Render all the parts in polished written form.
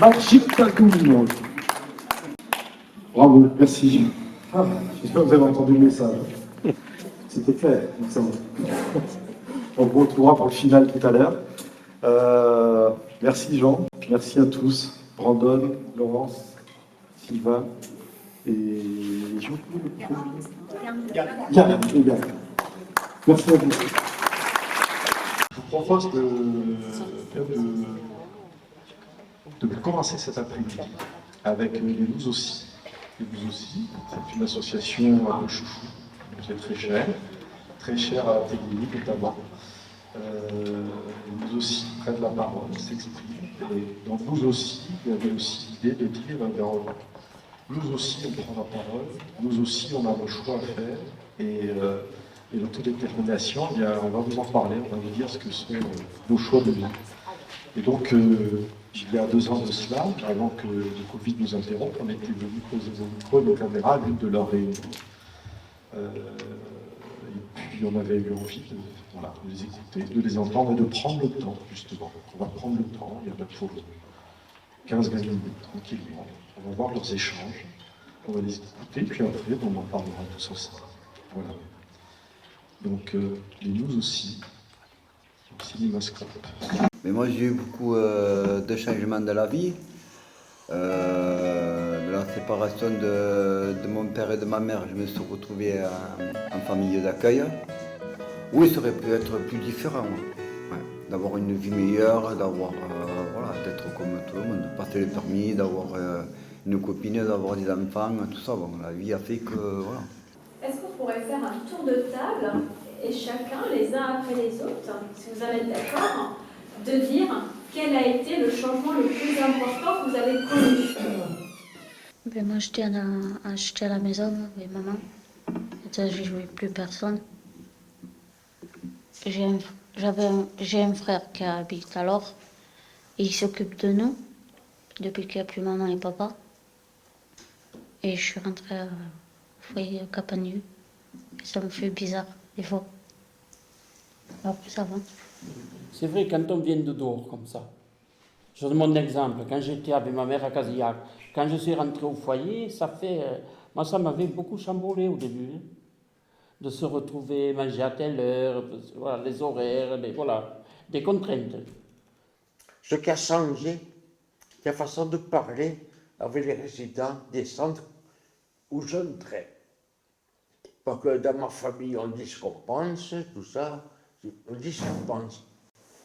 Magique Tatou. Bravo, merci. Ah, j'espère que vous avez entendu le message. C'était clair, excellent. On vous retrouvera pour le final tout à l'heure. Merci Jean, merci à tous. Brandon, Laurence, Sylvain et Yann. Merci à vous. Je vous propose de commencer cet après-midi avec les Nous aussi. Les Nous aussi, c'est une association à nos chouchous, qui est très chère à Télémy notamment. Nous aussi prennent la parole, s'expriment. Et dans Nous aussi, il y avait aussi l'idée de dire nous aussi on prend la parole, nous aussi on a nos choix à faire. Et l'autodétermination, eh bien, on va vous en parler, on va vous dire ce que sont nos choix de vie. Et donc, il y a 2 ans de cela, avant que le Covid nous interrompe, on était venus poser vos micros et nos caméras à l'une de leurs réunions. Et puis on avait eu envie de les écouter, de les entendre et de prendre le temps, justement. On va prendre le temps, il y en a pour 15-20 minutes, tranquillement. On va voir leurs échanges, on va les écouter, puis après, on en parlera tous ensemble. Voilà. Donc, les Nous aussi, Cinémascope. Mais moi j'ai eu beaucoup de changements de la vie. De la séparation de mon père et de ma mère, je me suis retrouvé en famille d'accueil. Oui, ça aurait pu être plus différent. Ouais. D'avoir une vie meilleure, d'avoir d'être comme tout le monde, de passer le permis, d'avoir une copine, d'avoir des enfants, tout ça. Bon, la vie a fait que voilà. Est-ce qu'on pourrait faire un tour de table et chacun, les uns après les autres, si vous en êtes d'accord, de dire quel a été le changement le plus important que vous avez connu. Ben moi, j'étais à la maison avec maman. Et ça, j'ai joué plus personne. J'ai un frère qui habite à Lorre. Il s'occupe de nous depuis qu'il n'y a plus maman et papa. Et je suis rentrée au foyer Capanu. Et ça me fait bizarre, des fois. Après, ça va. C'est vrai, quand on vient de dehors comme ça, je donne mon exemple, quand j'étais avec ma mère à Casillac, quand je suis rentré au foyer, moi ça m'avait beaucoup chamboulé au début, hein, de se retrouver, manger à telle heure, voilà, les horaires, des contraintes. Ce qui a changé, c'est la façon de parler avec les résidents des centres où j'entrais. Parce que dans ma famille, on dit ce qu'on pense, tout ça, on dit ce qu'on pense.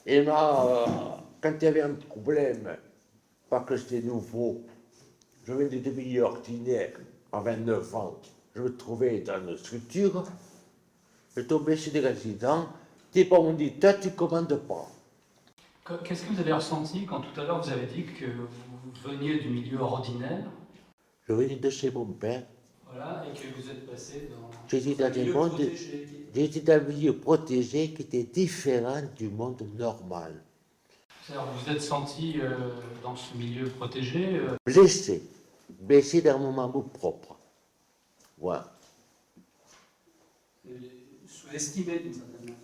Et là, quand il y avait un problème, parce que c'était nouveau, je venais de milieu ordinaire, à 29 ans, je me trouvais dans une structure, je tombais chez des résidents, t'es pas, on dit, toi tu commandes pas. Qu'est-ce que vous avez ressenti quand tout à l'heure vous avez dit que vous veniez du milieu ordinaire, Je venais de chez mon père, voilà, et que vous êtes passé dans j'étais dans un milieu protégé? j'étais dans un milieu protégé qui était différent du monde normal. C'est-à-dire, vous êtes senti dans ce milieu protégé Blessé dans mon amour propre. Voilà. sous-estimé d'une certaine manière.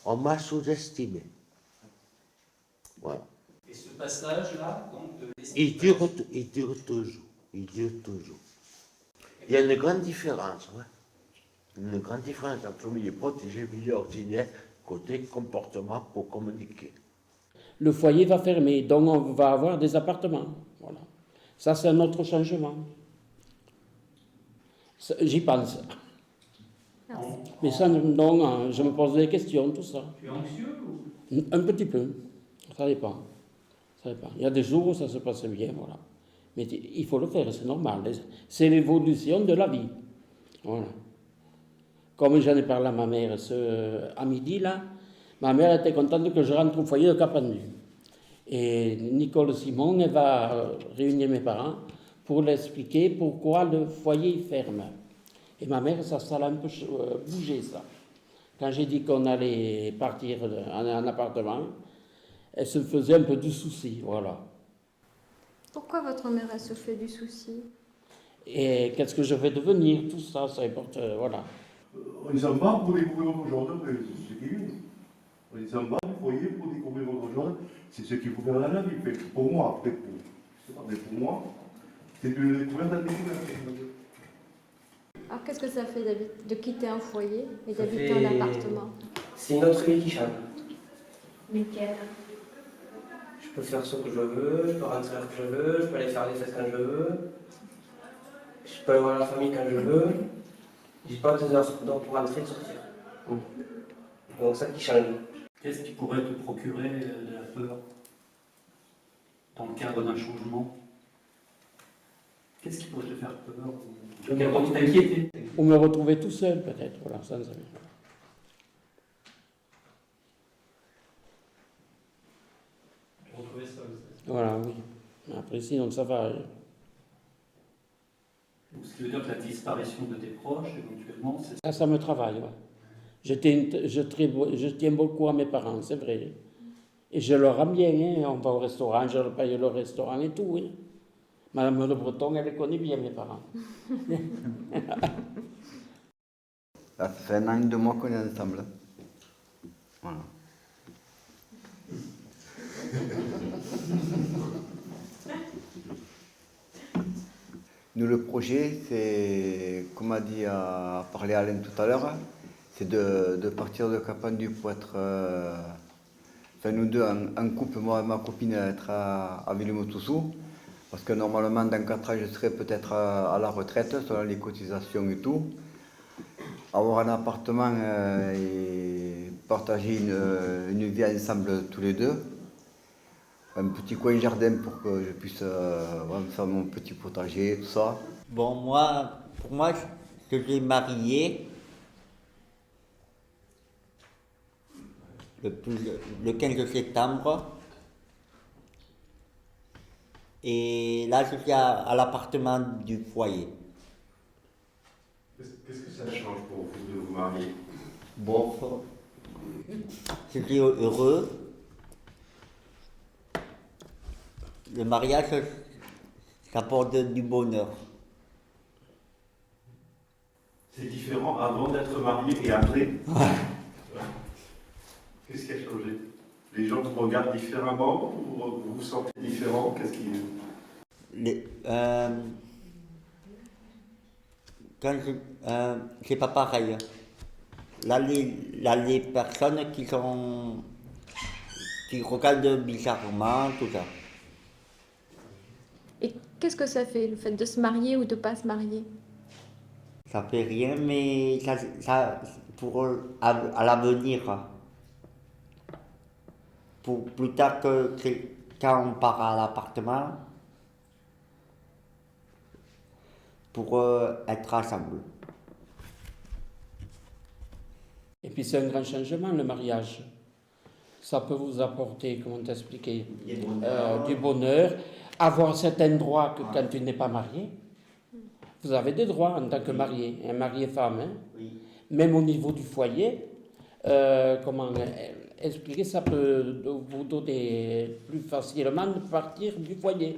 On m'a sous-estimé. Voilà. Et ce passage-là, donc, de Il dure toujours. Il dure toujours. Il y a une grande différence, ouais. Une grande différence entre le milieu protégé et le milieu ordinaire, côté comportement pour communiquer. Le foyer va fermer, donc on va avoir des appartements. Voilà. Ça, c'est un autre changement. J'y pense. Mais ça, non, je me pose des questions, tout ça. Tu es anxieux ou... Un petit peu, ça dépend. Ça dépend. Il y a des jours où ça se passe bien, voilà. Mais il faut le faire, c'est normal. C'est l'évolution de la vie. Voilà. Comme j'en ai parlé à ma mère à midi, là, ma mère était contente que je rentre au foyer de Capanu. Et Nicole Simon, elle va réunir mes parents pour leur expliquer pourquoi le foyer ferme. Et ma mère, ça l'a un peu bougé, ça. Quand j'ai dit qu'on allait partir en appartement, elle se faisait un peu du souci, voilà. Pourquoi votre mère, elle se fait du souci? Et qu'est-ce que je vais devenir, tout ça, ça importe, voilà. On s'en va pour découvrir autre chose, c'est ce qui vient. On s'en va du foyer pour découvrir autre chose, c'est ce qu'il faut faire dans la vie. Pour moi, peut-être pour moi, c'est une découverte à découverte. Alors qu'est-ce que ça fait de quitter un foyer et d'habiter en appartement? C'est une autre vie qui change. Nickel. Je peux faire ce que je veux, je peux rentrer quand je veux, je peux aller faire des fêtes quand je veux, je peux aller voir la famille quand je veux. J'ai pas des heures pour rentrer et sortir. Donc ça qui change. Qu'est-ce qui pourrait te procurer de la peur dans le cadre d'un changement? Qu'est-ce qui pourrait te faire peur ou t'inquiéter? Ou me retrouver tout seul, peut-être, voilà, sans amis. Te retrouver seul, c'est ça. Voilà, oui. Après, sinon, ça va. Ce qui veut dire que la disparition de tes proches, éventuellement, c'est... Ça me travaille, ouais. Je tiens beaucoup à mes parents, c'est vrai. Et je leur rends bien, hein. On va au restaurant, je leur paye le restaurant et tout. Hein. Madame Le Breton, elle les connaît bien, mes parents. Ça fait 1 an et 2 mois qu'on est ensemble. Voilà. Nous, le projet, c'est, comme a parlé Alain tout à l'heure, c'est de partir de Capanu pour être, nous deux, en couple, moi et ma copine, être à Villemotoussou. Parce que normalement, dans 4 ans, je serai peut-être à la retraite, selon les cotisations et tout. Avoir un appartement et partager une vie ensemble tous les deux. Un petit coin jardin pour que je puisse faire mon petit potager, tout ça. Bon, pour moi, que j'ai marié, le 15 septembre. Et là, je suis à l'appartement du foyer. Qu'est-ce que ça change pour vous de vous marier? Bon, je suis heureux. Le mariage, ça apporte du bonheur. C'est différent avant d'être marié et après? Qu'est-ce qui a changé? Les gens vous regardent différemment ou vous vous sentez différent? Qu'est-ce qui... C'est pas pareil. Là, les personnes qui regardent bizarrement, tout ça. Et qu'est-ce que ça fait, le fait de se marier ou de ne pas se marier? Ça fait rien, mais ça pour à l'avenir. Pour plus tard que quand on part à l'appartement, pour être ensemble. Et puis c'est un grand changement, le mariage. Ça peut vous apporter, comment t'expliquer, du bonheur. Avoir certains droits que quand tu n'es pas marié. Vous avez des droits en tant que marié, un marié-femme. Hein? Oui. Même au niveau du foyer, comment expliquer, ça peut vous donner plus facilement de partir du foyer.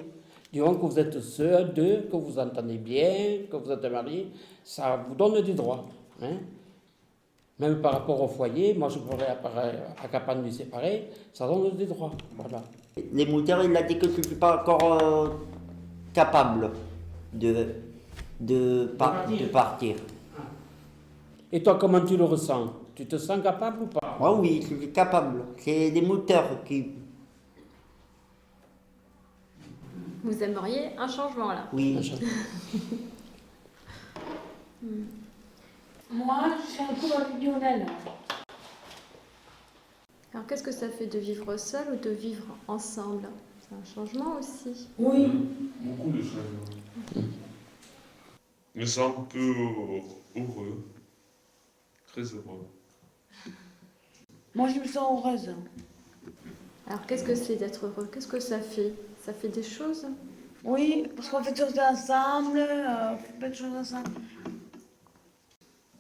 Du moment que vous êtes seuls, deux, que vous entendez bien, que vous êtes mariés, ça vous donne des droits. Hein? Même par rapport au foyer, moi je pourrais à capable de me séparer, ça donne des droits. Voilà. Les mouteurs, il a dit que je ne suis pas encore capable de partir. Et toi, comment tu le ressens? Tu te sens capable ou pas? Moi, oui, je suis capable. C'est les mouteurs qui... Vous aimeriez un changement là? Oui. Moi, je suis un peu originale. Alors qu'est-ce que ça fait de vivre seul ou de vivre ensemble? C'est un changement aussi. Oui. Beaucoup de changements. Je me sens un peu heureux. Très heureux. Moi, je me sens heureuse. Alors qu'est-ce que c'est d'être heureux? Qu'est-ce que ça fait? Ça fait des choses? Oui, parce qu'on fait des choses ensemble, on fait plein de choses ensemble.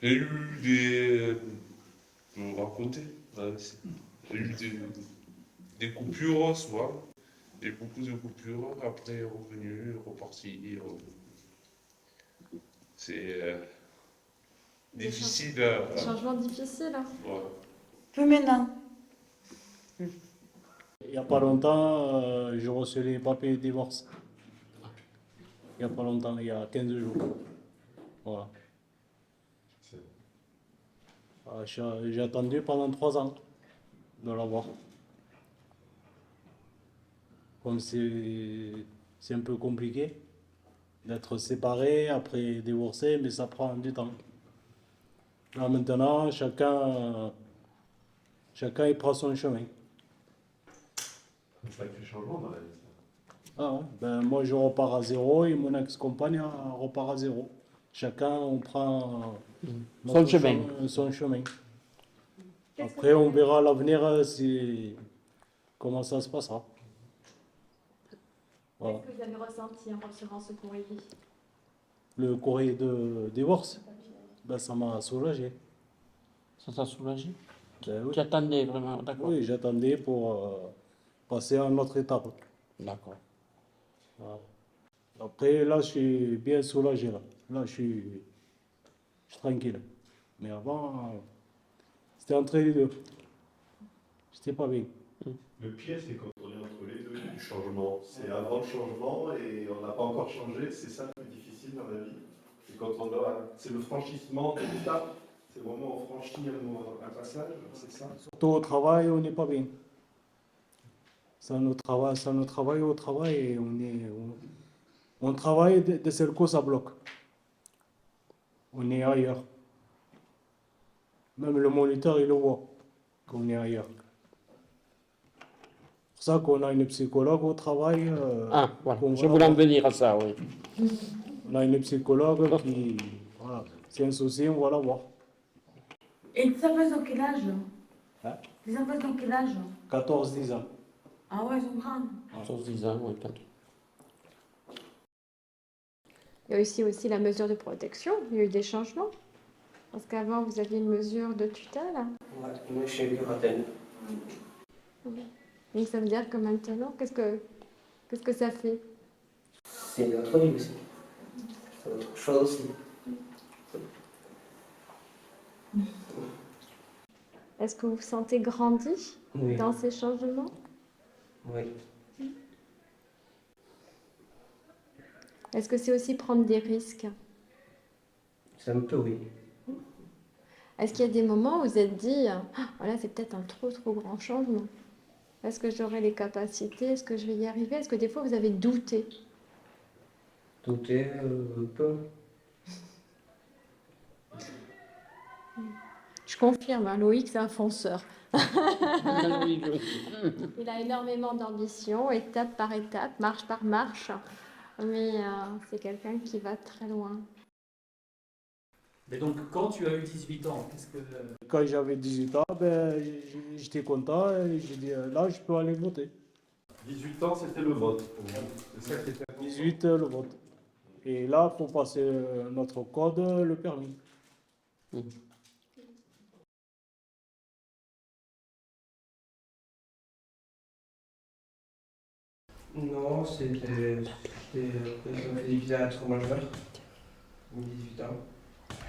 J'ai eu pour raconter, j'ai eu des coupures souvent, et beaucoup de coupures, après revenu, reparti. C'est difficile. Des changements difficiles. Ouais. Plus maintenant. Il n'y a pas longtemps, j'ai reçu les papiers de divorce. Il n'y a pas longtemps, il y a 15 jours. Voilà. J'ai attendu pendant 3 ans de l'avoir. Comme c'est un peu compliqué d'être séparé, après divorcé, mais ça prend du temps. Là maintenant, chacun il prend son chemin. C'est un sacré changement dans la vie. Ah ouais, ben moi je repars à zéro et mon ex-compagne repart à zéro. Chacun on prend son chemin. Son chemin. Après on verra à l'avenir comment ça se passera. Voilà. Qu'est-ce que vous avez ressenti en recevant ce courrier? Le courrier de divorce, ben, ça m'a soulagé. Ça t'a soulagé? Ben, oui. Tu attendais vraiment, d'accord? Oui, j'attendais pour passer à une autre étape. D'accord. Voilà. Après, là, je suis bien soulagé. Là je suis tranquille. Mais avant, c'était entre les deux. J'étais pas bien. Le pire, c'est quand on est entre les deux du changement. C'est avant le changement et on n'a pas encore changé. C'est ça le plus difficile dans la vie. C'est quand c'est le franchissement de l'étape. C'est vraiment on franchit un passage, c'est ça. Surtout au travail, on n'est pas bien. Ça nous travaille au travail et on travaille de seul coup, ça bloque. On est ailleurs. Même le moniteur, il le voit qu'on est ailleurs. C'est pour ça qu'on a une psychologue au travail. Voilà. Je voulais en venir à ça, oui. On a une psychologue qui, voilà, c'est un souci, on va la voir. Et ça fait quel âge? Les enfants ont quel âge? 14-10 ans. Ah ouais, ils sont grands. 14-10 ans, oui, 14. Il y a aussi la mesure de protection. Il y a eu des changements. Parce qu'avant, vous aviez une mesure de tutelle. Ouais, moi, je suis curatelle. Donc ça veut dire que maintenant, qu'est-ce que ça fait? C'est une autre vie aussi. C'est autre chose aussi. Est-ce que vous vous sentez grandi Oui. dans ces changements? Oui. Est-ce que c'est aussi prendre des risques? C'est un peu oui. Est-ce qu'il y a des moments où vous vous êtes dit, ah, voilà, c'est peut-être un trop grand changement? Est-ce que j'aurai les capacités? Est-ce que je vais y arriver? Est-ce que des fois vous avez douté? Douter un peu. Je confirme, hein, Loïc, c'est un fonceur. Il a énormément d'ambition, étape par étape, marche par marche. Mais c'est quelqu'un qui va très loin. Mais donc, quand tu as eu 18 ans, qu'est-ce que... Quand j'avais 18 ans, ben, j'étais content et j'ai dit là, je peux aller voter. 18 ans, c'était le vote. Pour moi. C'est ça qui était 18, le vote. Et là, pour passer notre code, le permis. Non, c'était. Ça me faisait bizarre d'être majeur. 18 ans.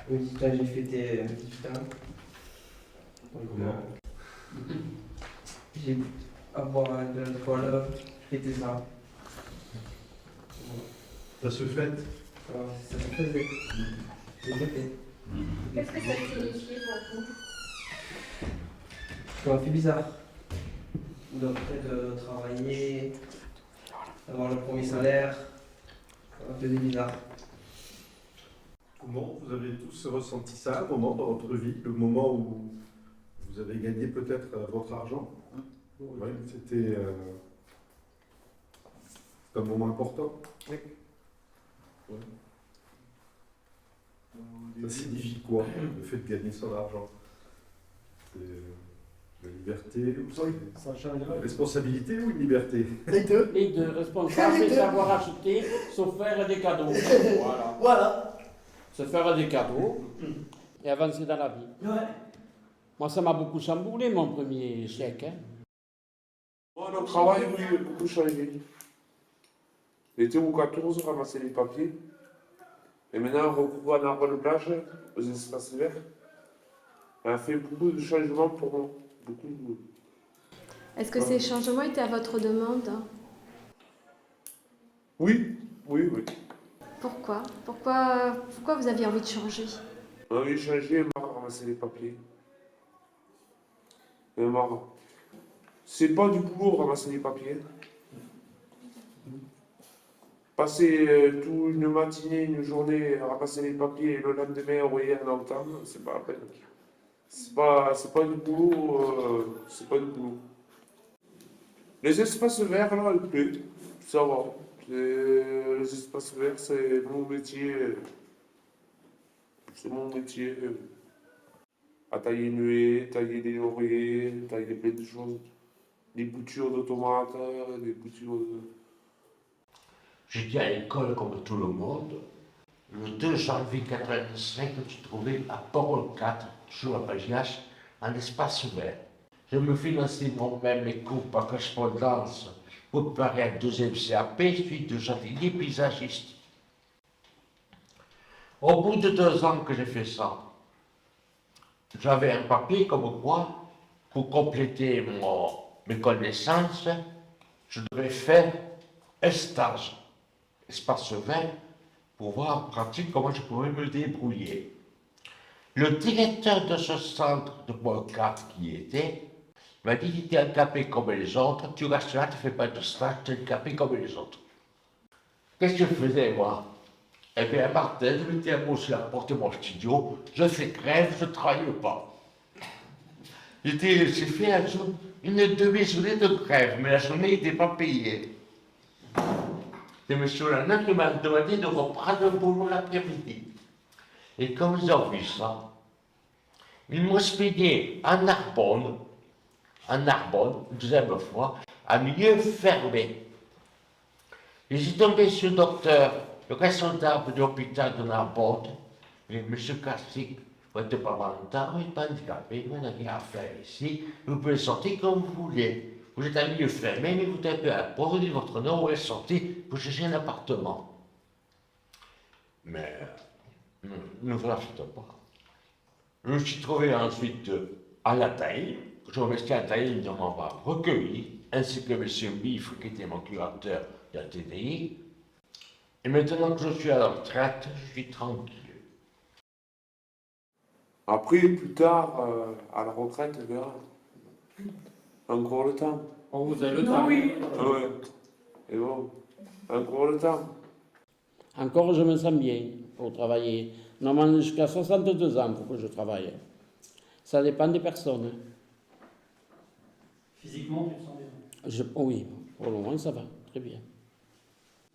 18 ans, j'ai fêté 18 ans. Donc, j'ai avoir de l'alcool, fêté ça. Ça se fête. Ça se faisait. J'ai fêté. Qu'est-ce que ça signifie pour vous? Ça m'a fait bizarre. De travailler, d'avoir le premier salaire, ça m'a fait bizarre. Comment vous avez tous ressenti ça, un moment dans votre vie, le moment où vous avez gagné peut-être votre argent? Oui, c'était un moment important. Oui. Ouais. Ça signifie quoi, le fait de gagner son argent? C'est la liberté ou Ça change la responsabilité ou une liberté? Les deux, responsable et savoir acheter, sauf faire des cadeaux. Voilà. Voilà. Se faire des cadeaux et avancer dans la vie. Ouais. Moi, ça m'a beaucoup chamboulé, mon premier chèque. Hein. Moi, le travail, oui, beaucoup changé. J'étais au 14, ramasser les papiers. Et maintenant, on recouvre un arbre de plage aux espaces verts. Ça a fait beaucoup de changements pour moi. Beaucoup. Est-ce que ces changements étaient à votre demande? Oui. Pourquoi vous aviez envie de changer? On a changé et marre de ramasser les papiers. Et marre. C'est pas du boulot ramasser les papiers. Passer toute une matinée, une journée à ramasser les papiers et le lendemain envoyer un entente, c'est pas la peine. C'est pas du boulot, c'est pas du boulot. Les espaces verts, là, le plaît, ça va. Les espaces verts, c'est mon métier. C'est mon métier. À tailler une haie, tailler des lauriers, tailler plein de choses. Des boutures de tomates, des boutures de... J'étais à l'école comme tout le monde. Le 2 janvier 1985, je me suis trouvé à Port 4, sur la Pagias, en espace vert. Je me finançais moi-même mes cours par correspondance pour préparer un deuxième CAP, suite de jardinier paysagiste. Au bout de 2 ans que j'ai fait ça, j'avais un papier comme quoi, pour compléter mes connaissances, je devais faire un stage, espace vert, pour voir en pratique comment je pouvais me débrouiller. Le directeur de ce centre de Bois-4 qui était, m'a dit, tu es handicapé comme les autres, tu restes là, tu ne fais pas de stage, tu es handicapé comme les autres. Qu'est-ce que je faisais, moi? Eh bien, Martin, je mettais un mot sur la porte de mon studio, je fais grève, je ne travaille pas. J'ai fait une demi-journée de grève, mais la journée n'était pas payée. Et M. Lannan m'a demandé de reprendre le boulot l'après-midi. Et comme ils ont vu ça, ils m'ont expédié à Narbonne à Narbonne, une deuxième fois, à milieu fermé. Je suis tombé sur le docteur, le responsable de l'hôpital de Narbonne, M. Castick. Vous n'êtes pas volontaire, vous n'êtes pas handicapé, vous n'avez rien à faire ici, vous pouvez sortir comme vous voulez. Vous êtes à milieu fermé, mais vous tapez à la porte, vous dites votre nom, vous êtes sorti, vous cherchez un appartement. Mais ne vous lâchez pas. Je me suis trouvé ensuite à la taille. Je remercie à la taille de m'avoir recueilli, ainsi que M. Biffre, qui était mon curateur de la TDI. Et maintenant que je suis à la retraite, je suis tranquille. Après, plus tard, à la retraite, on verra. Encore le temps. Oh, vous avez le temps. Oui. Ah ouais. Et bon, encore le temps. Encore, je me sens bien pour travailler. Normalement, jusqu'à 62 ans, il faut que je travaille. Ça dépend des personnes. Physiquement, tu te sens bien? Oui, pour le moment, ça va. Très bien.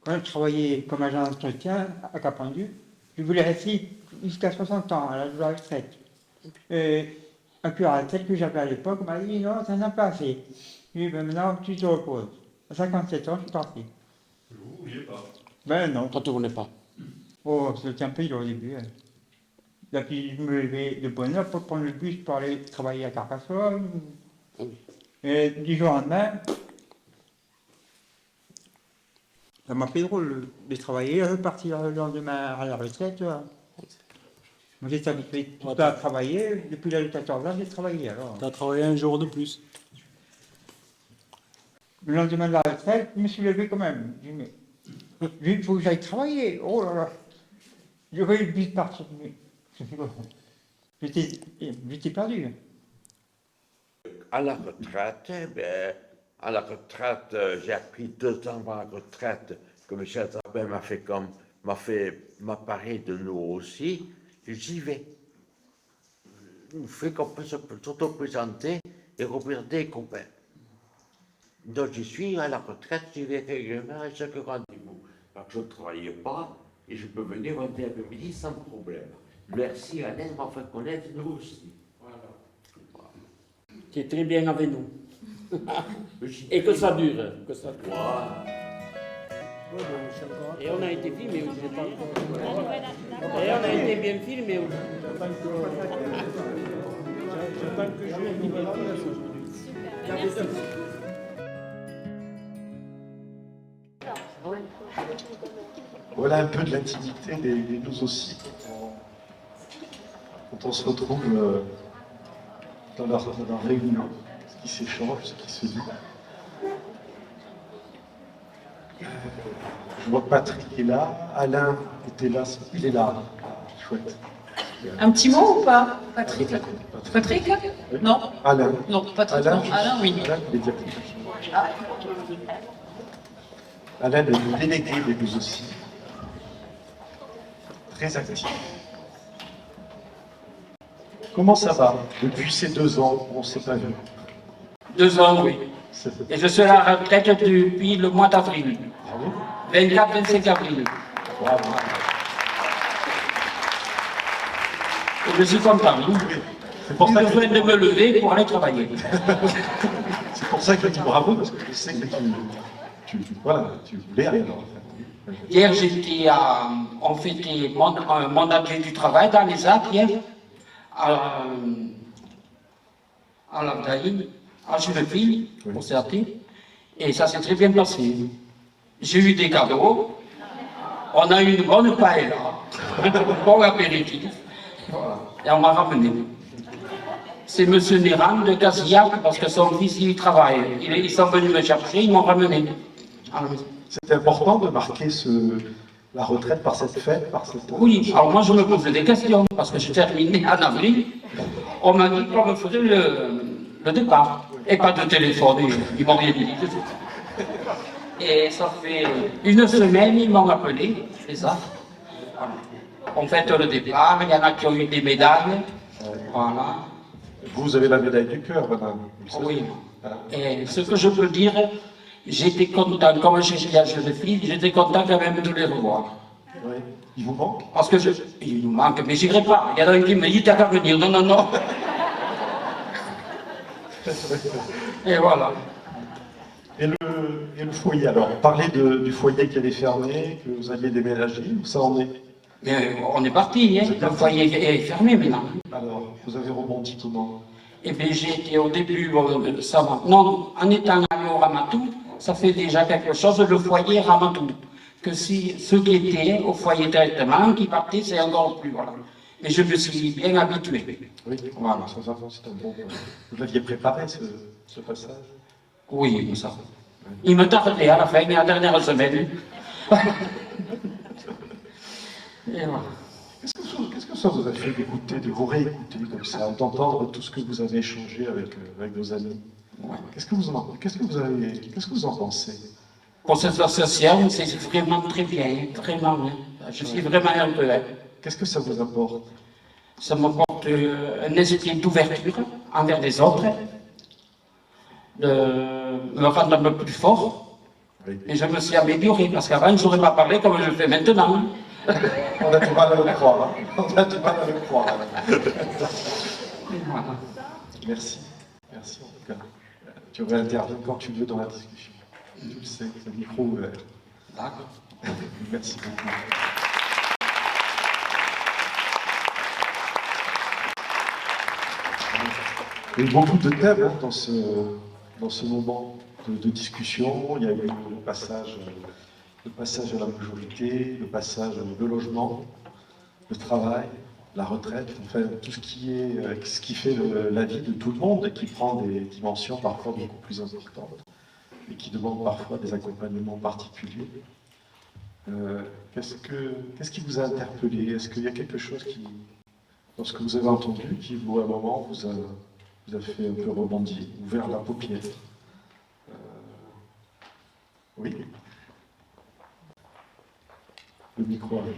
Quand je travaillais comme agent d'entretien à Capendu, je voulais rester jusqu'à 60 ans, à l'âge de la retraite. Un curateur que j'avais à l'époque m'a dit non, ça n'a pas assez. Je lui ai dit, ben maintenant tu te reposes. À 57 ans, je suis parti. Vous ne vouliez pas? Ben non. Quand tu ne voulais pas. Oh, c'était un peu dur au début. Hein. Et puis je me levais de bonne heure pour prendre le bus pour aller travailler à Carcassonne. Et du jour au lendemain, ça m'a fait drôle de travailler, repartir le lendemain à la retraite. Moi j'étais habitué tout le temps à travailler, depuis l'âge de 14 ans j'ai travaillé alors. Tu as travaillé un jour de plus. Le lendemain de la retraite, je me suis levé quand même. J'ai dit, mais il faut que j'aille travailler. Oh là là. J'ai vu le bus partir. J'étais perdu. À la retraite, j'ai appris 2 ans avant la retraite que M. Attabin m'a parlé de nous aussi. J'y vais. Il fait qu'on peut s'auto-présenter et représenter les copains. Donc je suis à la retraite, j'y vais régulièrement à chaque rendez-vous. Parce que je ne travaillais pas et je peux venir un après-midi sans problème. Merci Alain de m'avoir fait connaître nous aussi. Voilà. Tu es très bien avec nous. Et que ça dure. Que ça dure. Voilà. Et on a été filmé aujourd'hui. Et on a été bien filmé aujourd'hui. J'attends que je me remplace aujourd'hui. Voilà un peu de l'intimité des nous aussi quand on se retrouve dans leur réunion, ce qui s'échange, ce qui se dit. Je vois que Patrick est là, Alain était là, il est là. Chouette. Un petit mot ou pas, Patrick? Patrick? Non? Alain. Non, Patrick, non. Alain, oui. Alain, il est bien. Alain est le délégué des nous aussi. Très actif. Comment ça va depuis ces 2 ans on ne s'est pas vu? 2 ans, oui. Et je suis à la retraite depuis le mois d'avril. 24-25 avril. Bravo. Et je suis content. C'est pour ça que besoin de me lever pour aller travailler. C'est pour ça que je dis bravo, parce que je sais que tu voulais aller alors. Hier, on fêtait mon adjoint du travail dans les Alpes, hier, à l'Abdaï, à Jules-Fille, pour certains, et ça s'est très bien passé. J'ai eu des cadeaux, on a eu une bonne paella, un bon apéritif, et on m'a ramené. C'est M. Néran de Casillac, parce que son fils y travaille. Ils sont venus me chercher, ils m'ont ramené. C'est important de marquer la retraite par cette fête, par cette... Oui, alors moi je me posais des questions, parce que je terminais en avril. On m'a dit qu'on me faisait le départ. Et pas de téléphone, ils m'ont rien dit. Et ça fait 1 semaine, ils m'ont appelé, c'est ça. Voilà. On fête le départ, il y en a qui ont eu des médailles. Voilà. Vous avez la médaille du cœur, madame. Oui. Et ce que je peux dire, j'étais content, comme j'ai dit à Joséphine, j'étais content quand même de les revoir. Oui. Il vous manque? Parce que il nous manque, mais j'irai pas. Il y en a un qui me dit, t'as qu'à venir. Non, non, non. Et voilà. Et le foyer, alors, parlez du foyer qui allait fermer, que vous alliez déménager, où ça en est? Mais on est parti, hein. Le foyer est fermé maintenant. Alors, vous avez rebondi comment? Eh bien, j'ai été au début, ça va. Non, en étant allé au Ramatou, ça fait déjà quelque chose, le foyer Ramatou. Que si ceux qui étaient au foyer directement, qui partaient, c'est encore plus, voilà. Mais je me suis bien habitué. Oui, voilà, ça c'est un bon point. Vous l'aviez préparé, ce passage? Oui, ça. Il me tardait à la fin, la dernière semaine. Et voilà. Qu'est-ce que ça vous a fait d'écouter, de vous réécouter comme ça, d'entendre tout ce que vous avez échangé avec vos amis? Qu'est-ce que vous en pensez? Pour cette association, c'est vraiment très bien, vraiment. Hein. Je suis vraiment heureux. Hein. Qu'est-ce que ça vous apporte? Ça m'apporte un esprit d'ouverture envers les autres, de me rendre un peu plus fort. Et je me suis amélioré, parce qu'avant, je n'aurais pas parlé comme je fais maintenant. On a du mal à le croire. Hein. On a du mal à le croire. Voilà. Merci. Merci en tout cas. Tu aurais intervenir quand tu veux dans la discussion. Tu le sais, c'est le micro ouvert. D'accord. Merci beaucoup. Il y a eu beaucoup de thèmes hein, dans ce moment de discussion. Il y a eu le passage à la majorité, le passage au logement, le travail, la retraite, enfin tout ce qui fait la vie de tout le monde et qui prend des dimensions parfois beaucoup plus importantes et qui demande parfois des accompagnements particuliers. Qu'est-ce qui vous a interpellé? Est-ce qu'il y a quelque chose dans ce que vous avez entendu, qui à un moment vous a fait un peu rebondir, ouvert la paupière? Oui. Le micro arrive.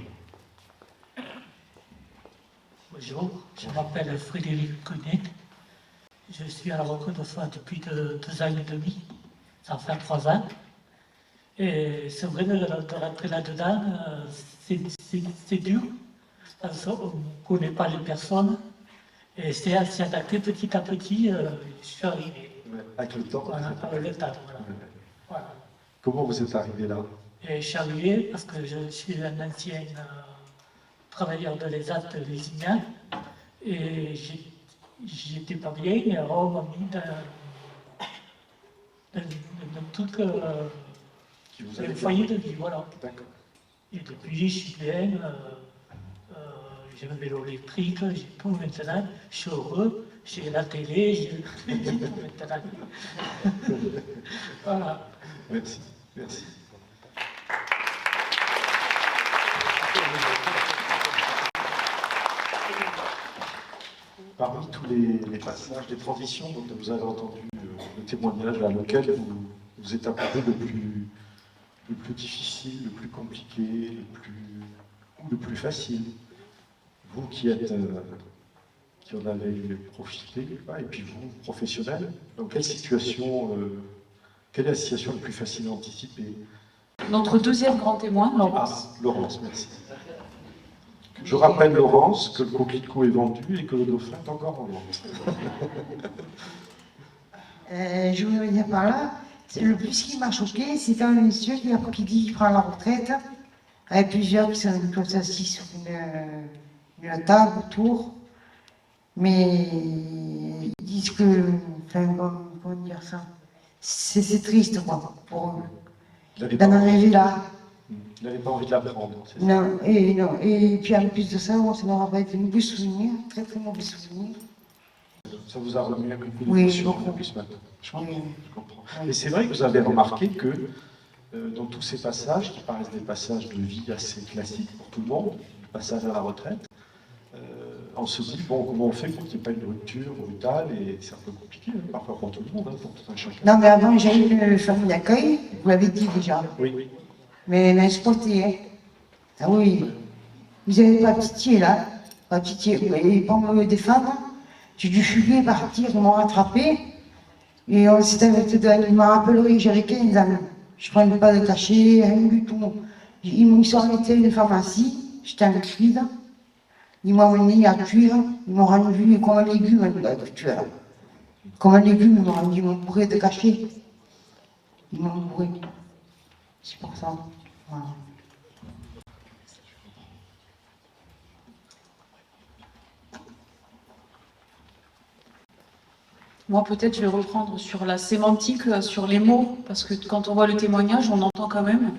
Bonjour, je m'appelle Frédéric Cunet. Je suis à la retraite de soins depuis 2 ans et demi. Ça fait 3 ans. Et c'est vrai de rentrer là-dedans, c'est dur. Parce qu'on ne connaît pas les personnes. Et c'est à s'y adapter petit à petit. Je suis arrivé. Avec le temps. Voilà, avec le temps, voilà. Voilà. Comment vous êtes arrivé là? Et je suis arrivé parce que je suis un ancien travailleur de l'ESAT lésinien et j'étais pas bien et alors on m'a mis dans tout le foyer de vie, voilà. D'accord. Et depuis, je suis bien, j'ai un vélo électrique, j'ai tout maintenant, je suis heureux, j'ai la télé, j'ai tout maintenant. Voilà. Merci, merci. Parmi tous les passages, les transitions dont vous avez entendu le témoignage, lequel vous êtes apparu le plus difficile, le plus compliqué, le plus facile? Vous qui en avez profité, et puis vous, professionnel, dans quelle situation, quelle est la situation la plus facile à anticiper? Notre deuxième grand témoin, Laurence. Ah, Laurence, merci. Je rappelle, Laurence, que le coquelicot est vendu et que le dauphin est encore en vente. Je voulais dire par là, le plus qui m'a choqué, c'est quand même monsieur qui dit qu'il prend la retraite, avec plusieurs qui sont comme assis sur une table autour, mais ils disent que, enfin, comment dire ça, c'est triste, quoi, pour eux, d'en arriver là. Il n'avait pas envie de l'apprendre. Non, et puis en plus de ça, ça m'aura pas été mauvais souvenir, très très mauvais souvenir. Ça vous a remis un coup de Oui, pression beaucoup. depuis ce matin. Je comprends. Et c'est vrai que vous avez remarqué que dans tous ces passages, qui paraissent des passages de vie assez classiques pour tout le monde, le passage à la retraite, on se dit, bon, comment on fait pour qu'il n'y ait pas une rupture brutale, et c'est un peu compliqué, parfois pour tout le monde, pour tout un chacun. Non, mais avant, j'ai eu une famille d'accueil, vous l'avez dit déjà. Oui. Mais elle m'a exploité, hein. Ah oui. Vous n'avez pas pitié, là. Pas pitié. Et pour me défendre, j'ai dû fuguer, partir, ils m'ont rattrapé. Et on s'est arrêté de... Il m'a rappelé, j'avais 15 ans. Je ne prenais pas de cachet, rien du tout. Ils m'ont arrêté à une pharmacie, j'étais en crise. Ils m'ont amené à cuire, ils m'ont rendu comme un légume à cuire. Comme un légume, ils m'ont bourré de cachets. Ils m'ont bourré. C'est pour ça. Voilà. Moi, peut-être, je vais reprendre sur la sémantique, sur les mots, parce que quand on voit le témoignage, on entend quand même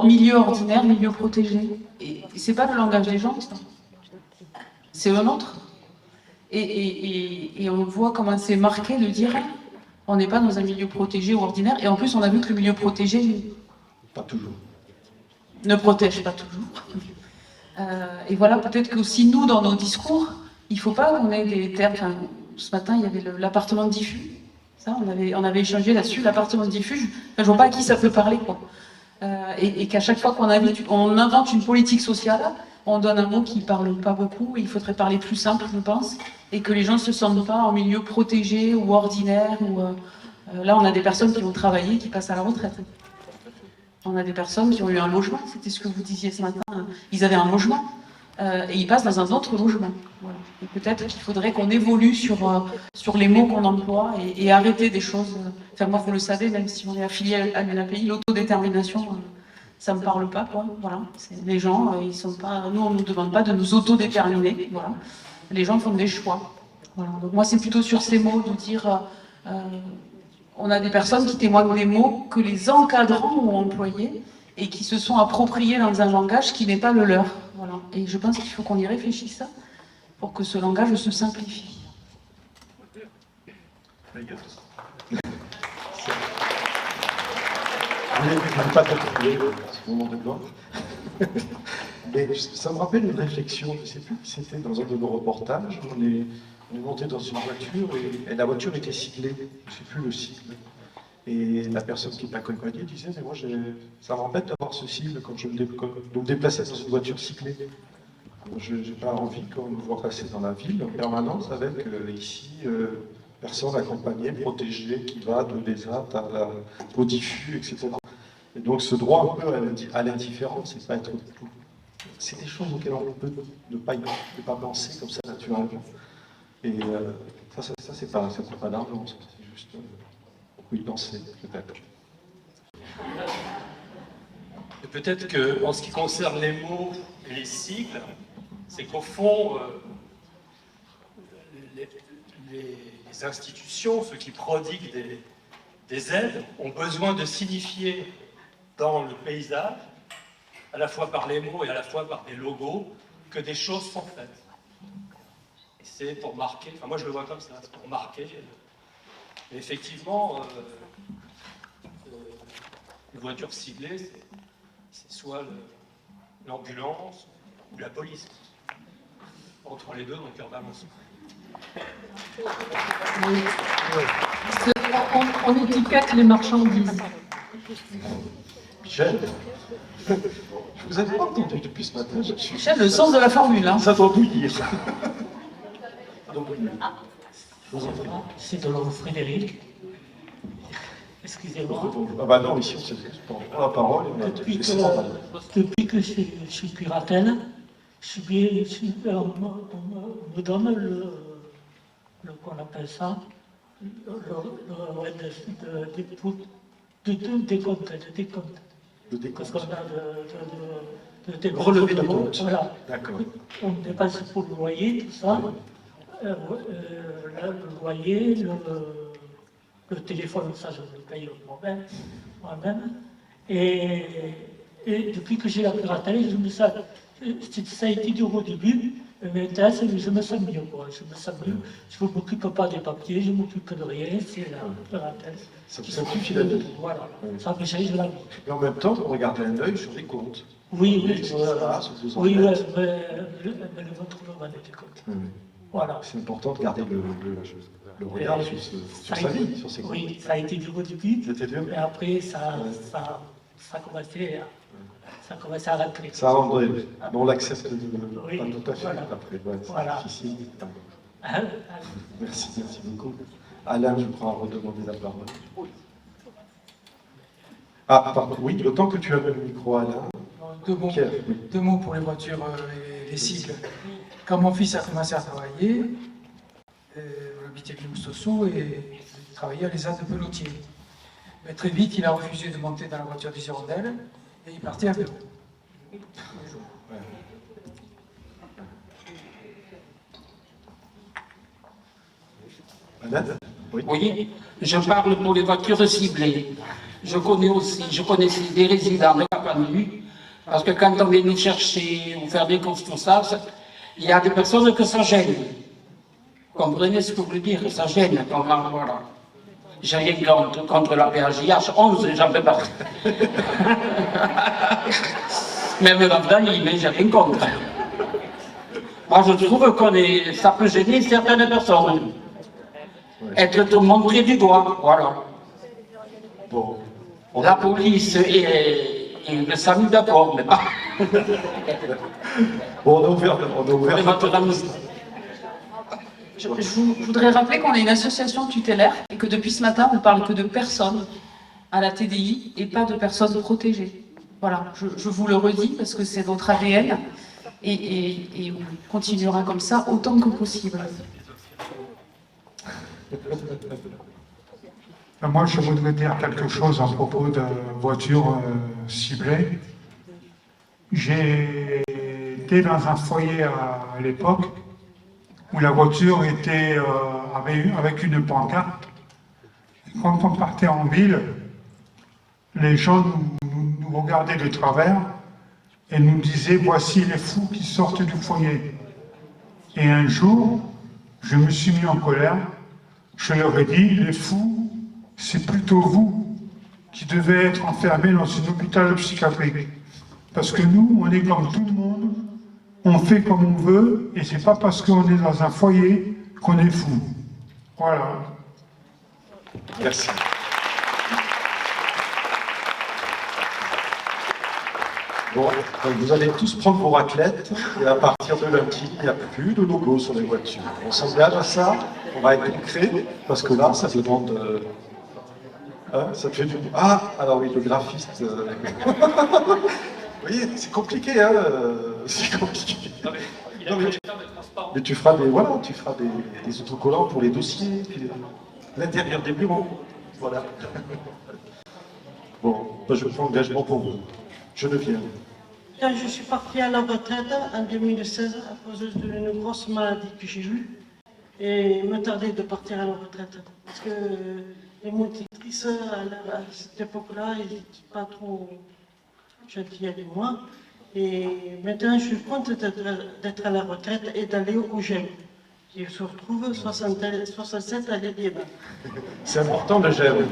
milieu ordinaire, milieu protégé. Et c'est pas le langage des gens, ça. C'est le nôtre. Et on voit comment c'est marqué de dire on n'est pas dans un milieu protégé ou ordinaire. Et en plus, on a vu que le milieu protégé Pas toujours. ne protège pas toujours. Et voilà, peut-être qu'aussi nous, dans nos discours, il ne faut pas qu'on ait des termes. Enfin, ce matin, il y avait l'appartement de diffus. Ça, on avait échangé là-dessus, l'appartement de diffus. Enfin, je ne vois pas à qui ça peut parler, quoi. Et qu'à chaque fois qu'on invente une politique sociale, on donne un mot qui ne parle pas beaucoup. Il faudrait parler plus simple, je pense, et que les gens ne se sentent pas en milieu protégé ou ordinaire. Là, on a des personnes qui vont travailler, qui passent à la retraite. On a des personnes qui ont eu un logement, c'était ce que vous disiez ce matin. Ils avaient un logement. Et ils passent dans un autre logement. Voilà. Et peut-être qu'il faudrait qu'on évolue sur les mots qu'on emploie et arrêter des choses. Enfin, moi, vous le savez, même si on est affilié à l'UNAPI, l'autodétermination, ça ne me parle pas, quoi. Voilà. Les gens, ils sont pas. Nous, on ne nous demande pas de nous autodéterminer. Voilà. Les gens font des choix. Voilà. Donc, moi, c'est plutôt sur ces mots de dire. On a des personnes qui témoignent des mots que les encadrants ont employés et qui se sont appropriés dans un langage qui n'est pas le leur. Voilà. Et je pense qu'il faut qu'on y réfléchisse pour que ce langage se simplifie. Je ne vais pas t'attribuer ce moment de gloire. Mais ça me rappelle une réflexion, je ne sais plus, c'était dans un de nos reportages. On est monté dans une voiture et la voiture était siglée, je ne sais plus le sigle. Et la personne qui m'accompagnait disait, mais moi, ça m'embête d'avoir ce sigle quand je me déplaçais dans une voiture cyclée. Je n'ai pas envie qu'on me voit passer dans la ville en permanence avec ici personne accompagnée, protégée, qui va de l'ESAT au diffus, etc. Et donc ce droit un peu à l'indifférence, c'est pas être tout. C'est des choses auxquelles on peut ne pas penser comme ça naturellement. Et ça c'est pas d'argent, c'est juste beaucoup y penser, peut-être. Et peut-être qu'en ce qui concerne les mots et les sigles, c'est qu'au fond, les institutions, ceux qui prodiguent des aides, ont besoin de signifier dans le paysage, à la fois par les mots et à la fois par des logos, que des choses sont faites. Et c'est pour marquer, enfin moi je le vois comme ça, c'est pour marquer. Mais effectivement, une voiture siglée, c'est soit l'ambulance ou la police. Entre les deux, donc il y en a On étiquette les marchandises. Michel, je vous avais pas entendu depuis ce matin. Michel, le sens de la formule. Hein. Ça doit bouillir. C'est de l'homme Frédéric. Excusez-moi. Ah bah non, ici on prend la parole. Depuis que je suis curatelle, on me donne qu'on appelle ça, de décompte. Parce qu'on a de relevé de compte. Voilà. D'accord. On dépasse pour le loyer, tout ça. Le loyer, le téléphone, ça je le paye moi-même. Et depuis que j'ai la curatelle, ça a été dur au début, mais je me sens mieux. Quoi. Je me sens mieux. Je ne m'occupe pas des papiers, je ne m'occupe de rien, c'est la curatelle. Ça vous simplifie la vie. Voilà, ça me change la vie. Et en même temps, vous regardez un œil sur les comptes. Oui, mais le vôtre va des comptes. Voilà. C'est important de garder le regard sur sa vie, sur ses comptes. Oui, ça a été dur au début, mais après ça a commencé à rentrer. Ça a rentré, on l'accepte pas tout à fait voilà. après. Ouais, voilà. C'est difficile. Merci beaucoup. Alain, je crois redemander la parole. Ah, pardon, oui, le temps que tu avais le micro, Alain. Deux mots pour les voitures et les cycles. Quand mon fils a commencé à travailler, habité Villemoustossou et il travaillait à l'ESA de Peloutier. Mais très vite, il a refusé de monter dans la voiture des hirondelles et il partait à vélo. Oui, je parle pour les voitures ciblées. Je connaissais des résidents de Capandu, parce que quand on vient nous chercher ou faire des courses, tout ça, il y a des personnes que ça gêne. Vous comprenez ce que je veux dire? Ça gêne, voilà. J'ai rien contre la PHIH 11, j'en fais partie. Même l'Abdali, mais j'ai rien contre. Moi, je trouve que ça peut gêner certaines personnes. Être montré du doigt, voilà. Bon. La police et le SAMU d'accord, mais pas. Bon, on a ouvert. Je voudrais rappeler qu'on est une association tutélaire et que depuis ce matin, on ne parle que de personnes à la TDI et pas de personnes protégées. Voilà, je vous le redis parce que c'est notre ADN et on continuera comme ça autant que possible. Moi, je voudrais dire quelque chose à propos de voitures ciblées. J'ai été dans un foyer à l'époque où la voiture était avec une pancarte. Et quand on partait en ville, les gens nous regardaient de travers et nous disaient « Voici les fous qui sortent du foyer ». Et un jour, je me suis mis en colère. Je leur ai dit, les fous, c'est plutôt vous qui devez être enfermés dans un hôpital psychiatrique. Parce que nous, on est comme tout le monde, on fait comme on veut, et c'est pas parce qu'on est dans un foyer qu'on est fou. Voilà. Merci. Bon, vous allez tous prendre vos raclettes, et à partir de lundi, il n'y a plus de logo sur les voitures. On s'engage à ça, on va être concret, parce que là, ça demande... ça te fait du... Ah, alors oui, le graphiste... Vous voyez, c'est compliqué, hein, c'est compliqué. Mais tu feras des autocollants pour les dossiers, puis l'intérieur des bureaux, voilà. Bon, moi, je prends engagement pour vous. Geneviève. Quand je suis partie à la retraite en 2016 à cause d'une grosse maladie que j'ai eue, et il me tardait de partir à la retraite. Parce que les monitrices à cette époque-là, ils n'étaient pas trop gentils avec moi. Et maintenant, je suis contente d'être à la retraite et d'aller au GEM. Je se retrouve 67 à l'Édiéba. C'est important le GEM.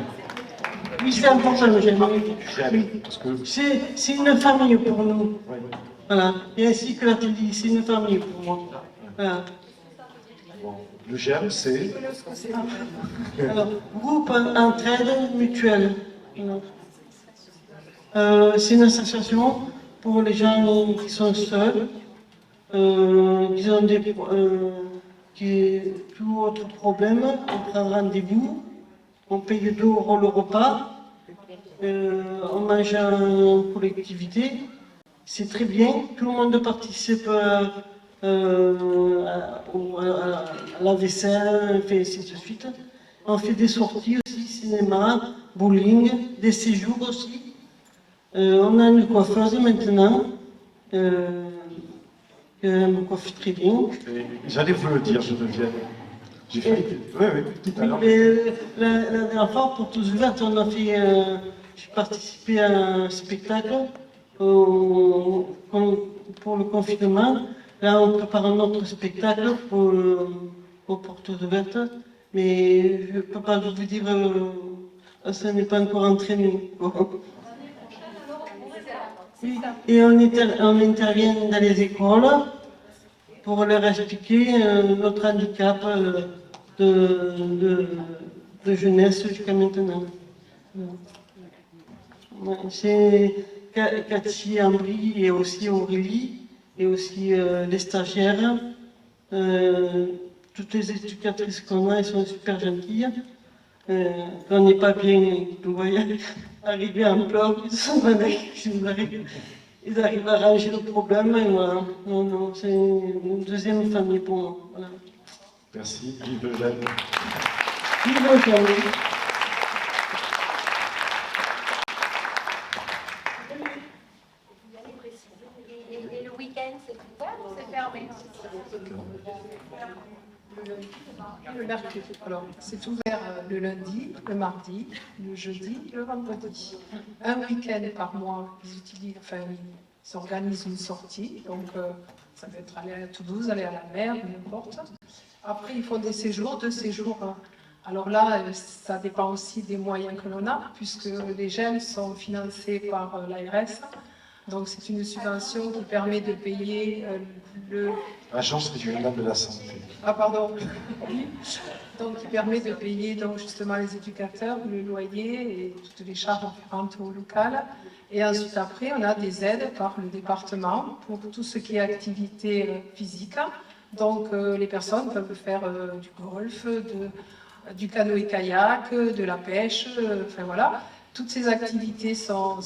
Oui, c'est important le GEM. C'est une famille pour nous. Oui. Voilà. Et ainsi que la TDI, c'est une famille pour moi. Voilà. Bon. Le GEM, c'est alors, groupe entraide mutuelle. C'est une association pour les gens qui sont seuls, qui ont tout autre problème. On prend rendez-vous, on paye 2 € le repas, on mange en collectivité. C'est très bien, tout le monde participe à la vaisselle, fait ainsi de suite. On fait des sorties aussi, cinéma, bowling, des séjours aussi. On a une coiffeuse maintenant, qui me coiffe très bien. J'allais vous le dire, Geneviève. J'ai fait. Oui, tout à l'heure. La dernière fois, pour tous ouverts, on a fait. J'ai participé à un spectacle pour le confinement. Là, on prépare un autre spectacle pour portes ouvertes. Mais je ne peux pas vous dire, ça n'est pas encore entraîné. Et on intervient dans les écoles pour leur expliquer notre handicap de jeunesse jusqu'à maintenant. C'est Cathy, Ambry et aussi Aurélie et aussi les stagiaires. Toutes les éducatrices qu'on a, elles sont super gentilles. Quand on n'est pas bien, vous voyez, arriver en pleurs, ils arrivent à arranger le problème. Et voilà. Non, c'est une deuxième famille pour moi. Voilà. Merci. Vive Eugène. Vive Eugène. Et le week-end, c'est ouvert ou c'est fermé? Le mercredi. Alors, c'est ouvert le lundi, le mardi, le jeudi, le vendredi. Un week-end par mois, ils organisent une sortie. Donc, ça peut être aller à Toulouse, aller à la mer, n'importe. Après, ils font des séjours, 2 séjours. Alors là, ça dépend aussi des moyens que l'on a, puisque les GEM sont financés par l'ARS. Donc, c'est une subvention qui permet de payer Agence régionale de la santé. Ah, pardon. Donc, qui permet de payer donc, justement les éducateurs, le loyer et toutes les charges afférentes au local. Et ensuite, après, on a des aides par le département pour tout ce qui est activité physique. Donc, les personnes peuvent faire du golf, du canoë-kayak, de la pêche, enfin voilà. Toutes ces activités sont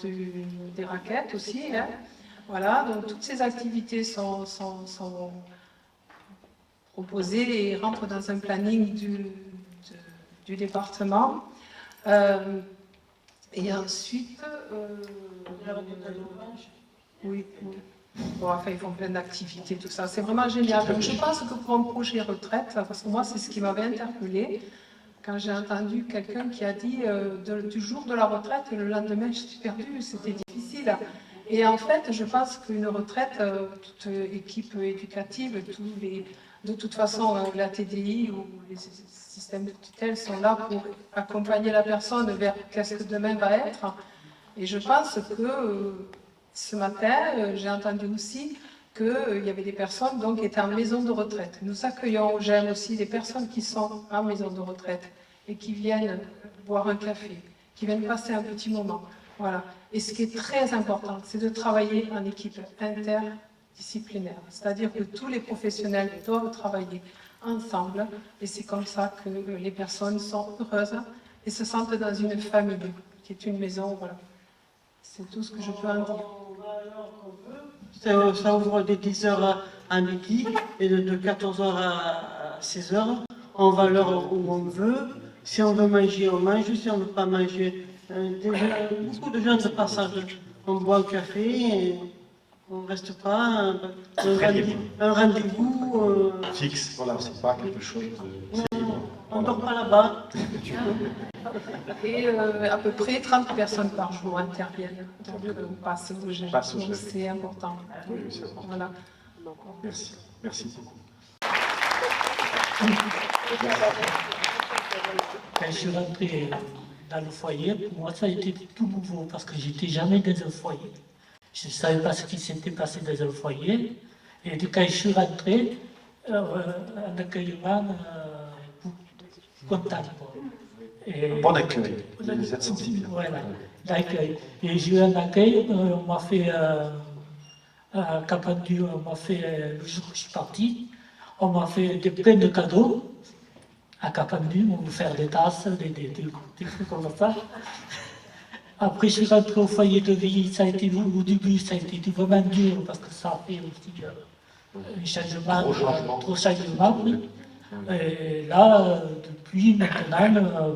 des raquettes aussi. Hein. Voilà, donc toutes ces activités sont proposées et rentrent dans un planning du département. Et ensuite, oui. Bon, enfin, ils font plein d'activités, tout ça. C'est vraiment génial. Donc, je pense que pour un projet retraite, parce que moi, c'est ce qui m'avait interpellée, quand j'ai entendu quelqu'un qui a dit du jour de la retraite, le lendemain, je suis perdue, c'était difficile. Et en fait, je pense qu'une retraite, toute équipe éducative, de toute façon, la TDI ou les systèmes de tutelle sont là pour accompagner la personne vers qu'est-ce que demain va être. Et je pense que ce matin, j'ai entendu aussi qu'il y avait des personnes donc, qui étaient en maison de retraite. Nous accueillons, j'aime aussi des personnes qui sont en maison de retraite et qui viennent boire un café, qui viennent passer un petit moment. Voilà. Et ce qui est très important, c'est de travailler en équipe interdisciplinaire. C'est-à-dire que tous les professionnels doivent travailler ensemble et c'est comme ça que les personnes sont heureuses et se sentent dans une famille, qui est une maison. Voilà. C'est tout ce que je peux en dire. Ça ouvre de 10h à midi et de 14h à 16h. On va à l'heure où on veut. Si on veut manger, on mange. Si on ne veut pas manger, beaucoup de gens de passage. On boit un café et on ne reste pas. Un rendez-vous. Fixe, voilà, c'est pas quelque chose de. On ne dort pas là-bas. Et à peu près 30 personnes par jour interviennent. Donc, passe au GEM. Donc, c'est important. Oui, c'est important. Voilà. Merci. Merci beaucoup. Quand je suis rentré dans le foyer, pour moi, ça a été tout nouveau parce que j'étais jamais dans un foyer. Je ne savais pas ce qui s'était passé dans un foyer. Et quand je suis rentré, un accueillement content. Bon accueil, vous êtes senti bien. Voilà, l'accueil. Et j'ai eu un accueil, on m'a fait à Capendu, on m'a fait, le jour où je suis parti, on m'a fait plein de cadeaux à Capendu, on m'a faire des tasses, des trucs comme ça. Après, je suis rentré au foyer de vie, ça a été, au début, ça a été vraiment dur parce que ça a fait aussi un changement, trop changement, oui. Et là, depuis maintenant,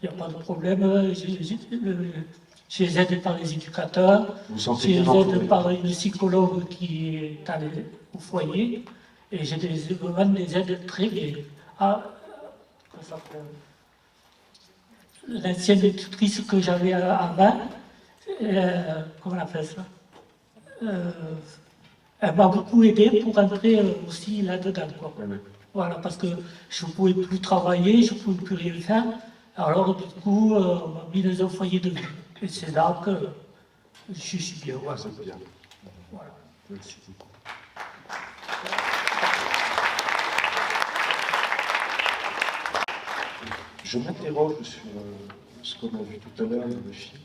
il n'y a pas de problème. Je les aide par les éducateurs, je les aide par une psychologue qui est au foyer, et j'ai vraiment des aides très bien. L'ancienne tutrice que j'avais avant, comment on appelle ça, elle m'a beaucoup aidé pour entrer aussi là-dedans. Voilà, parce que je ne pouvais plus travailler, je ne pouvais plus rien faire. Alors, du coup, on m'a mis dans un foyer de vie. Et c'est là que je suis bien. Ouais, c'est bien. Voilà. Merci. Je m'interroge sur ce qu'on a vu tout à l'heure dans le film.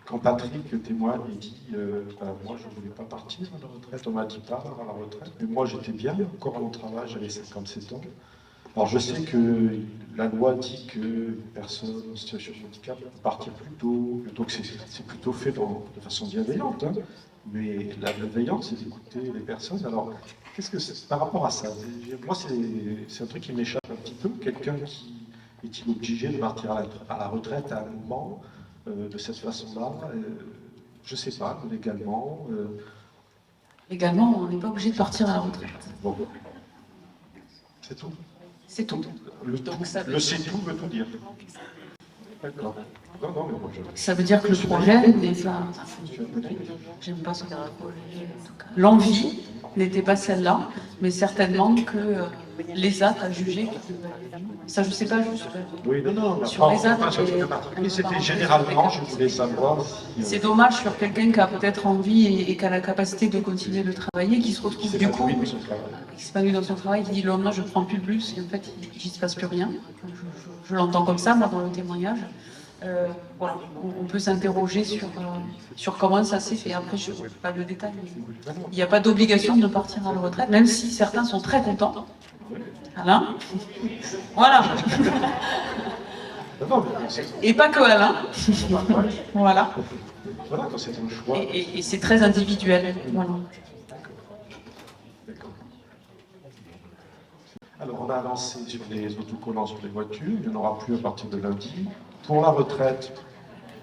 Quand Patrick témoigne et dit moi je ne voulais pas partir à la retraite, on m'a dit pas à la retraite, mais moi j'étais bien encore à mon travail, j'avais 57 ans. Alors je sais que la loi dit qu'une personne en situation de handicap peut partir plus tôt, donc c'est plutôt fait de façon bienveillante, hein. Mais la bienveillance, c'est d'écouter les personnes. Alors, qu'est-ce que c'est par rapport à ça? Moi, c'est un truc qui m'échappe un petit peu. Quelqu'un qui est-il obligé de partir à la retraite à un moment de cette façon-là? Je ne sais pas, légalement. Légalement, on n'est pas obligé de partir à la retraite. Bon. C'est tout? C'est tout. Le c'est tout veut tout dire. D'accord. Non, non, mais moi je... Ça veut dire que le projet n'est pas... J'aime pas ce projet, en tout cas. L'envie n'était pas celle-là, mais certainement que l'ESAT a jugé que... Ça, je sais pas, juste... Oui, non, sur l'ESAT... C'était généralement, je voulais savoir si... C'est dommage sur quelqu'un qui a peut-être envie et qui a la capacité de continuer de travailler, qui se retrouve du coup... Qui s'épanouit dans son travail, qui dit le lendemain, je prends plus le bus, et en fait, il ne se passe plus rien. Je l'entends comme ça, moi, dans le témoignage. Voilà, on peut s'interroger sur comment ça s'est fait. Après, je ne sais pas le détail. Il n'y a pas d'obligation de partir à la retraite, même si certains sont très contents. Alain. Voilà. Et pas que Alain. Voilà. Voilà, c'est un choix. Et c'est très individuel. Voilà. Alors, on a avancé sur les autocollants sur les voitures, il n'y en aura plus à partir de lundi. Pour la retraite,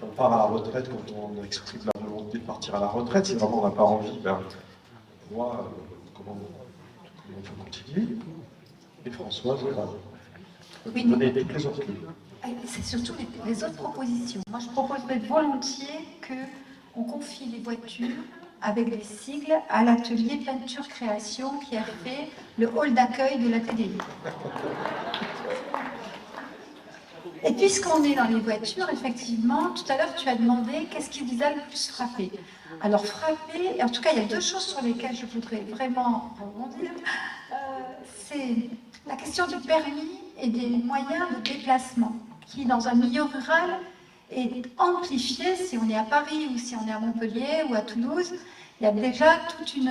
on part à la retraite quand on exprime la volonté de partir à la retraite. Si vraiment on n'a pas envie, ben, on voit comment on peut continuer. Et Françoise, voilà. Oui, donner des plaisanteries. C'est surtout les autres propositions. Moi, je proposerais volontiers qu'on confie les voitures avec des sigles à l'atelier peinture création qui a fait le hall d'accueil de la TDI. Et puisqu'on est dans les voitures, effectivement, tout à l'heure tu as demandé qu'est-ce qui vous a le plus frappé. Alors frappé, en tout cas il y a deux choses sur lesquelles je voudrais vraiment rebondir. C'est la question du permis et des moyens de déplacement qui, dans un milieu rural, est amplifié si on est à Paris ou si on est à Montpellier ou à Toulouse. Il y a déjà toute une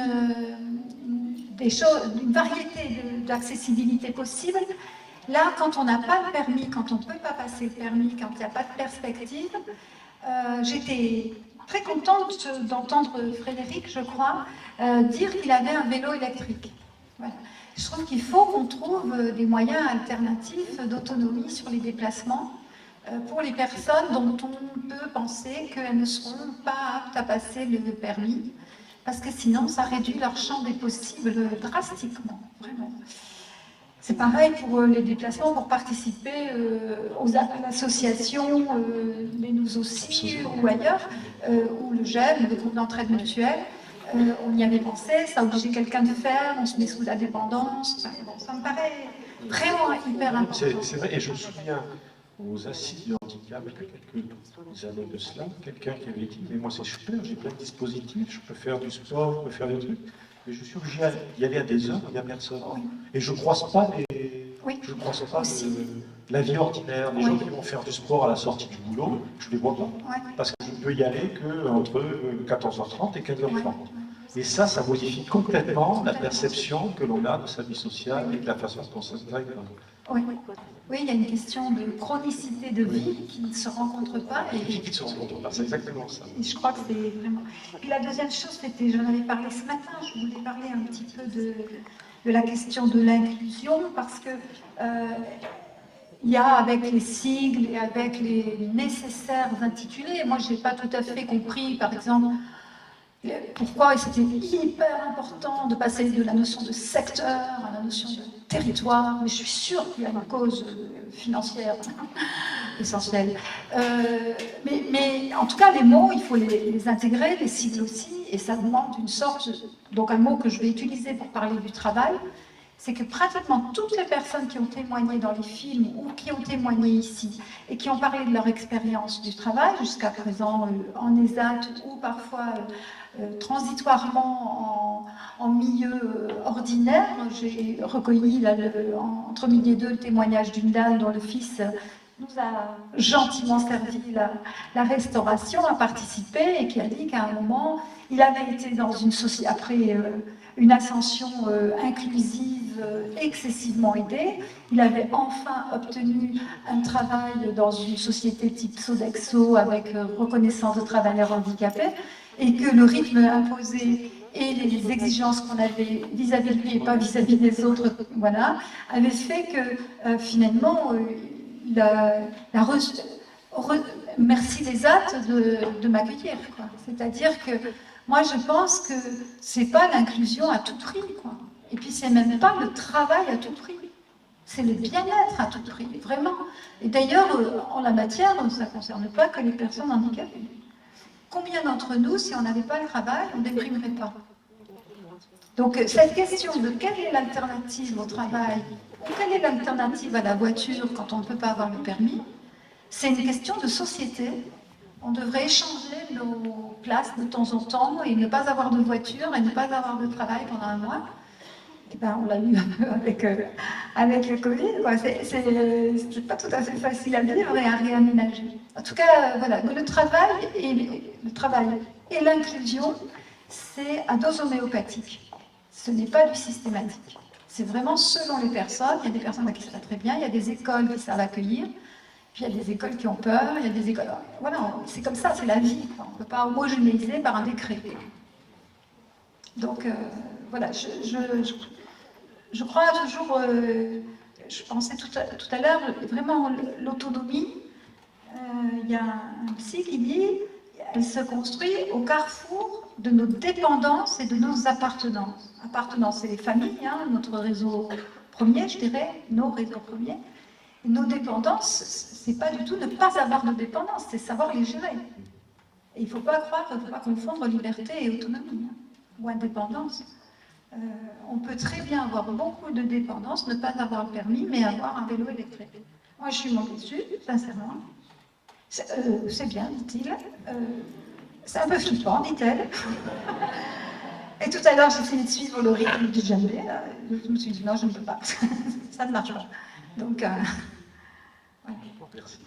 variété d'accessibilité possible. Là, quand on n'a pas de permis, quand on ne peut pas passer le permis, quand il n'y a pas de perspective, j'étais très contente d'entendre Frédéric, je crois, dire qu'il avait un vélo électrique. Voilà. Je trouve qu'il faut qu'on trouve des moyens alternatifs d'autonomie sur les déplacements pour les personnes dont on peut penser qu'elles ne seront pas aptes à passer le permis, parce que sinon ça réduit leur champ des possibles drastiquement, vraiment. C'est pareil pour les déplacements, pour participer à l'association Les Nous Aussi ou ailleurs, ou le GEM, le groupe d'entraide mutuelle. On y avait pensé, ça obligeait quelqu'un de faire, on se met sous la dépendance. Enfin, bon, ça me paraît vraiment hyper important. C'est vrai, et je me souviens aux assises du handicap, il y a quelques années de cela, quelqu'un qui avait dit, mais moi c'est super, j'ai plein de dispositifs, je peux faire du sport, je peux faire des trucs, mais je suis obligé d'y aller à des heures où il n'y a personne. Et je ne croise pas la vie ordinaire, les gens qui vont faire du sport à la sortie du boulot, je ne les vois pas, parce que je ne peux y aller qu'entre 14h30 et 15h30. Et ça modifie complètement la perception que l'on a de sa vie sociale et de la façon dont on s'intègre. Oui, il y a une question de chronicité de vie qui ne se rencontre pas. Qui ne se rencontre pas, c'est exactement ça. Et je crois que c'est vraiment... Puis la deuxième chose, c'était, j'en avais parlé ce matin, je voulais parler un petit peu de la question de l'inclusion, parce que il y a avec les sigles et avec les nécessaires intitulés, moi je n'ai pas tout à fait compris, par exemple, pourquoi c'était hyper important de passer de la notion de secteur à la notion de territoire, mais je suis sûre qu'il y a une cause financière essentielle. Mais en tout cas, les mots, il faut les intégrer, les sigles aussi, et ça demande une sorte... Donc un mot que je vais utiliser pour parler du travail, c'est que pratiquement toutes les personnes qui ont témoigné dans les films ou qui ont témoigné ici et qui ont parlé de leur expérience du travail jusqu'à présent en ESAT ou parfois transitoirement en milieu ordinaire. J'ai recueilli là, entre midi et deux le témoignage d'une dame dont le fils nous a gentiment servi la restauration, a participé et qui a dit qu'à un moment, il avait été dans une société, après une ascension inclusive excessivement aidé. Il avait enfin obtenu un travail dans une société type Sodexo avec reconnaissance de travailleurs handicapés et que le rythme imposé et les exigences qu'on avait vis-à-vis de lui et pas vis-à-vis des autres, voilà, avaient fait que finalement, merci les actes de m'accueillir. C'est-à-dire que moi, je pense que c'est pas l'inclusion à tout prix, quoi. Et puis, c'est même pas le travail à tout prix. C'est le bien-être à tout prix, vraiment. Et d'ailleurs, en la matière, ça ne concerne pas que les personnes handicapées. Combien d'entre nous, si on n'avait pas le travail, on ne déprimerait pas? Donc, cette question de quelle est l'alternative au travail, ou quelle est l'alternative à la voiture quand on ne peut pas avoir le permis, c'est une question de société. On devrait échanger nos places de temps en temps et ne pas avoir de voiture et ne pas avoir de travail pendant un mois. Et ben, on l'a vu un peu avec le Covid. C'est pas tout à fait facile à vivre et à réaménager. En tout cas, voilà, le travail et l'inclusion, c'est à dose homéopathique. Ce n'est pas du systématique. C'est vraiment selon les personnes. Il y a des personnes à qui ça va très bien, il y a des écoles qui savent accueillir. Puis il y a des écoles qui ont peur, il y a des écoles... Voilà, c'est comme ça, c'est la vie. On ne peut pas homogénéiser par un décret. Donc, voilà, je crois toujours... je pensais tout à l'heure, vraiment, l'autonomie. Il y a un psy qui dit, elle se construit au carrefour de nos dépendances et de nos appartenances. Appartenance, c'est les familles, hein, notre réseau premier, je dirais, nos réseaux premiers. Nos dépendances, c'est pas du tout ne pas avoir de dépendance, c'est savoir les gérer. Et il ne faut pas croire, il ne faut pas confondre liberté et autonomie, hein, ou indépendance. On peut très bien avoir beaucoup de dépendance, ne pas avoir le permis, mais avoir un vélo électrique. Moi, je suis montée dessus, sincèrement. C'est bien, dit-il. C'est un peu flippant, dit-elle. Et tout à l'heure, j'ai essayé de suivre le rythme du djembé. Je me suis dit, non, je ne peux pas. Ça ne marche pas. Donc, voilà. Merci.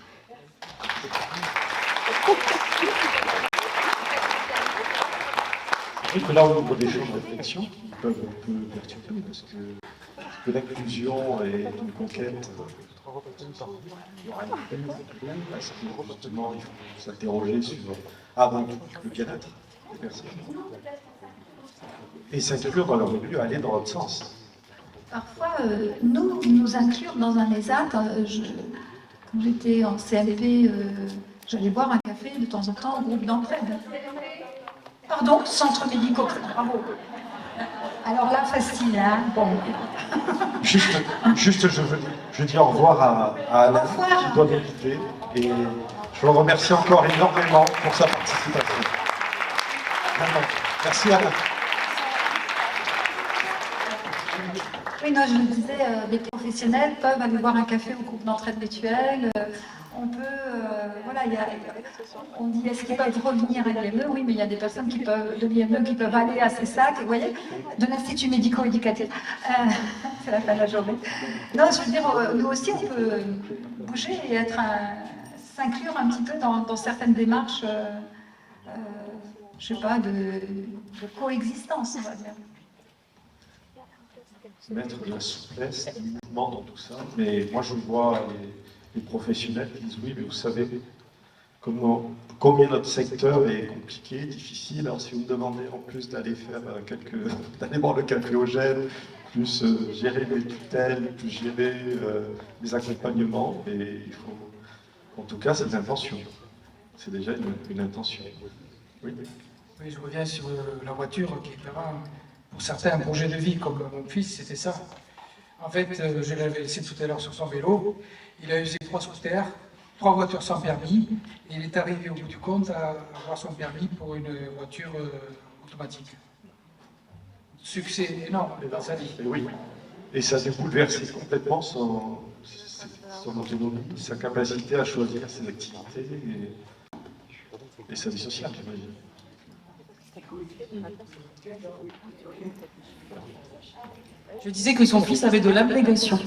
C'est vrai que là, on ouvre des choses de réflexion qui peuvent un peu perturber, parce que l'inclusion et une conquête, il y aura une problème, parce que justement, il faut s'interroger sur avant tout le bien-être des personnes. Et s'inclure dans leur milieu, aller dans l'autre sens. Parfois, nous inclure dans un ESAT, quand j'étais en CMP, j'allais boire un café de temps en temps au groupe d'entraide. Pardon, centre médical, bravo. Alors là, facile, hein, bon. Juste je dis au revoir à Alain, qui doit nous quitter, et je le remercie encore énormément pour sa participation. Vraiment. Merci Alain. Oui, non, je le disais, les professionnels peuvent aller boire un café au groupe d'entraide mutuelle. On peut, voilà, on dit est-ce qu'ils peuvent revenir à l'IME? Oui, mais il y a des personnes de l'IME qui peuvent aller à CESAC, vous voyez, de l'Institut médico-éducatif. C'est la fin de la journée. Non, je veux dire, nous aussi, on peut bouger et s'inclure un petit peu dans certaines démarches, je sais pas, de coexistence, on va dire. Mettre de la souplesse, du mouvement dans tout ça. Mais moi, je vois les professionnels qui disent oui, mais vous savez combien notre secteur est compliqué, difficile. Alors, si vous me demandez en plus d'aller d'aller boire le café au gel, plus gérer les tutelles, plus gérer les accompagnements, et il faut. En tout cas, c'est une intention. C'est déjà une intention. Oui. Oui, je reviens sur la voiture qui est vraiment, pour certains, un projet de vie, comme mon fils, c'était ça. En fait, je l'avais laissé tout à l'heure sur son vélo, il a usé 3 scooters, 3 voitures sans permis, et il est arrivé au bout du compte à avoir son permis pour une voiture automatique. Succès énorme dans sa vie. Et oui, et ça a bouleversé complètement son autonomie, sa capacité à choisir ses activités et sa vie sociale, j'imagine. Je disais que son fils avait de l'abnégation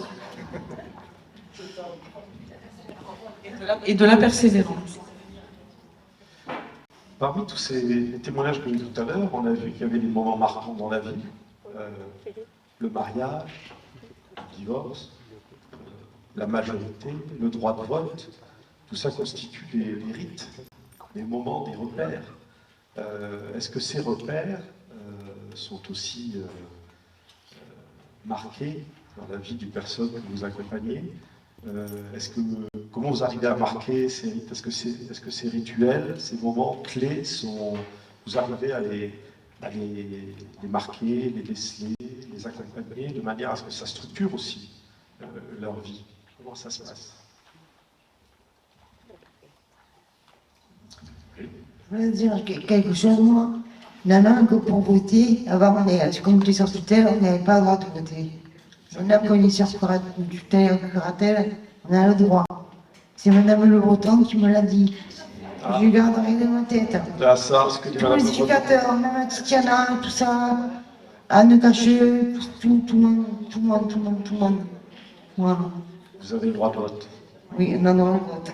et de la persévérance. Parmi tous ces témoignages que j'ai eu tout à l'heure, on a vu qu'il y avait des moments marquants dans la vie. Le mariage, divorce, la majorité, le droit de vote, tout ça constitue des rites, des moments, des repères. Est-ce que ces repères sont aussi marqués dans la vie d'une personne que vous accompagnez? Comment vous arrivez à marquer ces rites? Est-ce que ces rituels, ces moments clés, vous arrivez à les marquer, les déceler, les accompagner de manière à ce que ça structure aussi leur vie? Comment ça se passe? Je voulais dire quelque chose, moi. Nana, que pour voter, avant, comme tu disais tout à l'heure, on n'avait pas le droit de voter. Maintenant qu'on est sur curatelle, on a le droit. C'est Madame Le Breton qui me l'a dit. Ah. Je garderai dans ma tête. Ah, ça, ce que dit Tous Madame les Le Breton. éducateurs, même Titiana, tout ça, Anne Cacheux, tout le monde. Voilà. Vous avez le droit de vote. Oui, on a le droit de vote.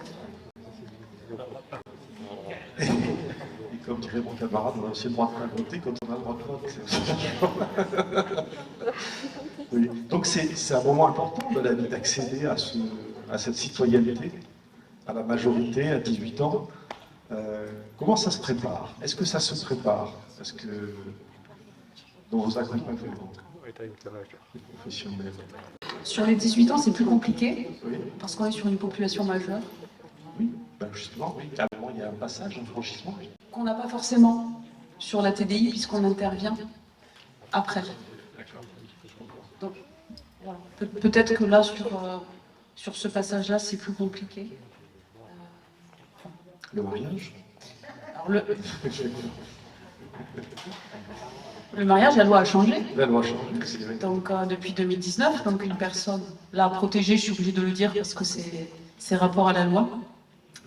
Et comme dirait mon camarade, on a aussi le droit de pas voter quand on a le droit de vote. Oui. Donc c'est un moment important de la vie d'accéder à cette citoyenneté, à la majorité, à 18 ans. Comment ça se prépare? Est-ce que ça se prépare? Est-ce que dans vos accompagnements professionnels? Sur les 18 ans, c'est plus compliqué, Oui. parce qu'on est sur une population majeure, Ben justement, oui, carrément, il y a un passage, un franchissement. qu'on n'a pas forcément sur la TDI, puisqu'on intervient après. Donc, voilà. Peut-être que là, sur ce passage-là, c'est plus compliqué. Le mariage? Alors, le mariage, la loi a changé. La loi change, c'est vrai. Donc, depuis 2019, donc une personne, là, protégée, je suis obligée de le dire parce que c'est rapport à la loi,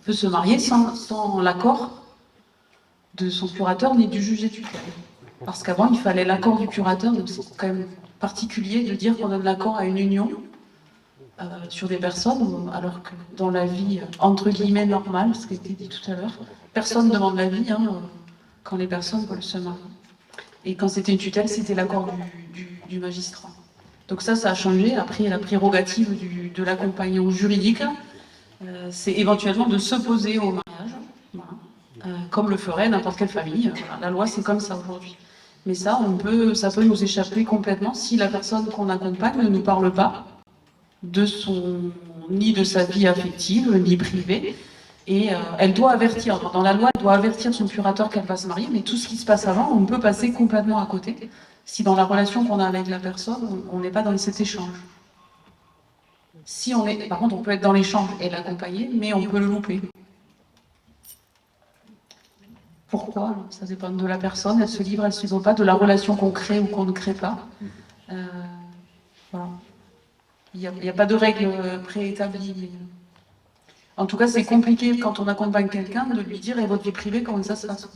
peut se marier sans l'accord de son curateur ni du juge des tutelles. Parce qu'avant, il fallait l'accord du curateur, donc c'est quand même particulier de dire qu'on donne l'accord à une union sur des personnes, alors que dans la vie, entre guillemets, normale, ce qui a été dit tout à l'heure, personne ne demande l'avis quand les personnes veulent se marier. Et quand c'était une tutelle, c'était l'accord du magistrat. Donc ça a changé. Après, la prérogative de l'accompagnant juridique, c'est éventuellement de s'opposer au mariage, voilà. Comme le ferait n'importe quelle famille. Voilà, la loi, c'est comme ça aujourd'hui. Mais ça peut nous échapper complètement si la personne qu'on accompagne ne nous parle pas ni de sa vie affective, ni privée. Et elle doit avertir, dans la loi, elle doit avertir son curateur qu'elle va se marier, mais tout ce qui se passe avant, on peut passer complètement à côté, si dans la relation qu'on a avec la personne, on n'est pas dans cet échange. Par contre, on peut être dans l'échange et l'accompagner, mais on peut le louper. Pourquoi? Ça dépend de la personne, elle se livre, elle se livre pas, de la relation qu'on crée ou qu'on ne crée pas. Voilà. Il n'y a pas de règle préétablie. Mais... En tout cas, c'est compliqué quand on accompagne quelqu'un de lui dire, et votre vie privée, comment ça se passe?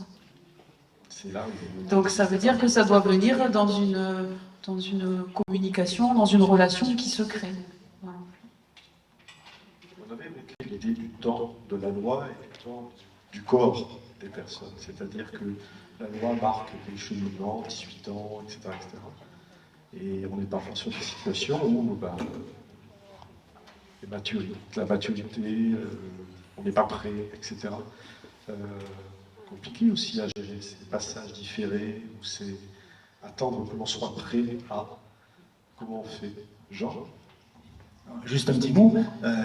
Donc ça veut dire que ça doit venir dans une communication, dans une relation qui se crée. Voilà. On avait évoqué l'idée du temps de la loi et du temps du corps des personnes. C'est-à-dire que la loi marque des cheminements, 18 ans, etc., etc. Et on est parfois sur des situations où la maturité, on n'est pas prêt, etc. Compliqué aussi à gérer ces passages différés, où c'est attendre que l'on soit prêt à... Comment on fait? Jean? Juste un petit mot,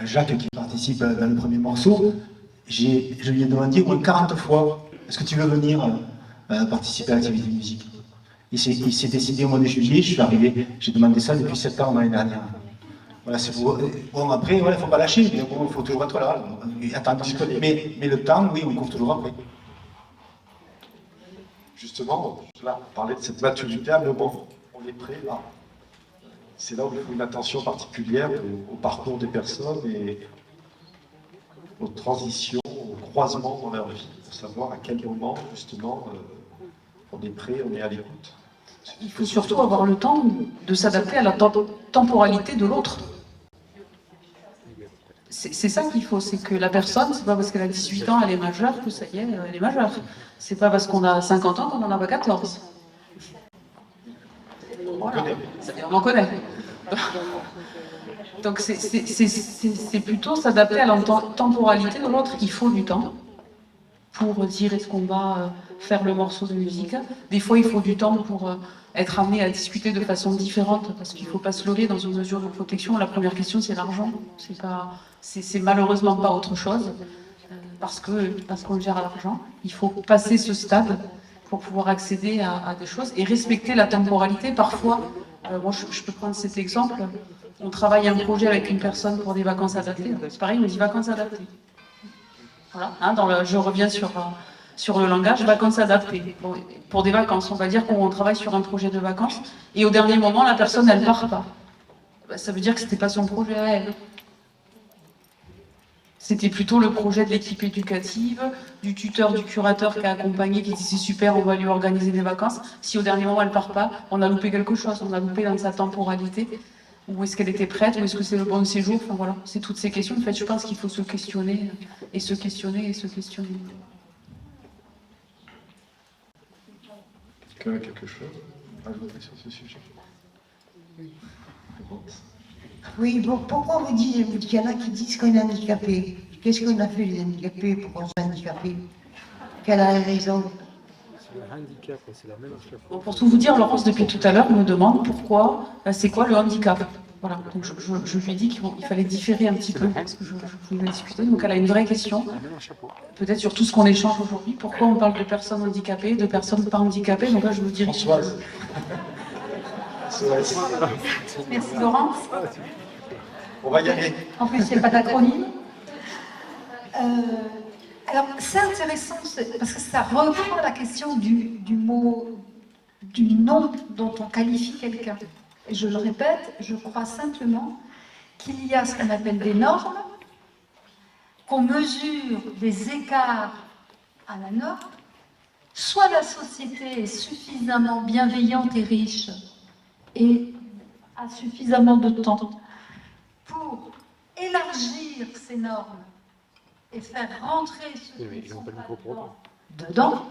Jacques qui participe dans le premier morceau, je lui ai demandé au moins 40 fois, est-ce que tu veux venir participer à l'activité de musique? Il s'est décidé au mois de juillet, je suis arrivé, j'ai demandé ça depuis septembre l'année dernière. Voilà, c'est pour... Bon, après, il ne faut pas lâcher, mais bon, il faut toujours être là. Et attendre. Mais le temps, oui, on court toujours après. Justement, là, on parlait de cette maturité à un moment, on est prêt là. C'est là où il faut une attention particulière au parcours des personnes et aux transitions, aux croisements dans leur vie, pour savoir à quel moment, justement, on est prêt, on est à l'écoute. Il faut surtout avoir le temps de s'adapter à la temporalité de l'autre. C'est ça qu'il faut, c'est que la personne, c'est pas parce qu'elle a 18 ans, elle est majeure, que ça y est, elle est majeure. C'est pas parce qu'on a 50 ans qu'on n'en a pas 14. Voilà. On en connaît. Donc c'est plutôt s'adapter à la temporalité de l'autre. Il faut du temps pour dire est-ce qu'on va faire le morceau de musique. Des fois, il faut du temps pour être amené à discuter de façon différente, parce qu'il ne faut pas se leurrer dans une mesure de protection. La première question, c'est l'argent. C'est malheureusement pas autre chose, parce qu'on le gère à l'argent. Il faut passer ce stade pour pouvoir accéder à des choses et respecter la temporalité. Parfois, moi je peux prendre cet exemple, on travaille un projet avec une personne pour des vacances adaptées. C'est pareil, on dit vacances adaptées. Voilà, hein, je reviens sur le langage, vacances adaptées. Bon, pour des vacances, on va dire qu'on travaille sur un projet de vacances, et au dernier moment, la personne, elle part pas. Ça veut dire que c'était pas son projet à elle. C'était plutôt le projet de l'équipe éducative, du tuteur, du curateur qui a accompagné, qui dit c'est super, on va lui organiser des vacances. Si au dernier moment, elle part pas, on a loupé quelque chose, on a loupé dans sa temporalité. Ou est-ce qu'elle était prête, ou est-ce que c'est le bon séjour? Enfin voilà, c'est toutes ces questions. En fait, je pense qu'il faut se questionner, et se questionner, et se questionner. Quelqu'un a quelque chose à ajouter sur ce sujet? Oui, bon, pourquoi vous dites, il y en a qui disent qu'on est handicapé? Qu'est-ce qu'on a fait les handicapés pour qu'on soit handicapés? Quelle est la raison? Le handicap, c'est la même chose. Bon, pour tout vous dire, Laurence, depuis tout à l'heure, me demande pourquoi, c'est quoi le handicap? Voilà, donc je lui ai dit qu'il fallait différer un petit peu, parce que je voulais discuter. Donc elle a une vraie question, peut-être sur tout ce qu'on échange aujourd'hui. Pourquoi on parle de personnes handicapées, de personnes pas handicapées? Donc là, je vous dirais... Françoise. Merci Laurence. On va y aller. En plus, il n'y a pas d'acronyme. Alors, c'est intéressant parce que ça reprend la question du mot, du nom dont on qualifie quelqu'un. Et je le répète, je crois simplement qu'il y a ce qu'on appelle des normes, qu'on mesure des écarts à la norme, soit la société est suffisamment bienveillante et riche et a suffisamment de temps pour élargir ces normes et faire rentrer ceux qui sont pas dedans.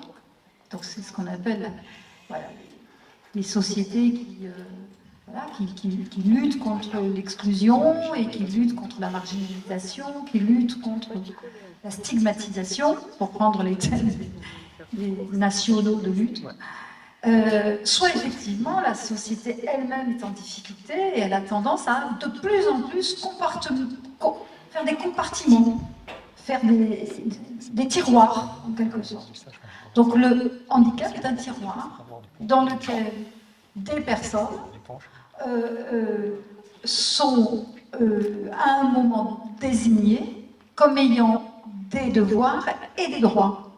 Donc c'est ce qu'on appelle voilà, les sociétés qui luttent contre l'exclusion et qui luttent contre la marginalisation, qui luttent contre la stigmatisation, pour prendre les thèmes des nationaux de lutte. Soit effectivement la société elle-même est en difficulté et elle a tendance à de plus en plus faire des compartiments, faire des tiroirs en quelque sorte. Donc le handicap est un tiroir dans lequel des personnes sont à un moment désignées comme ayant des devoirs et des droits,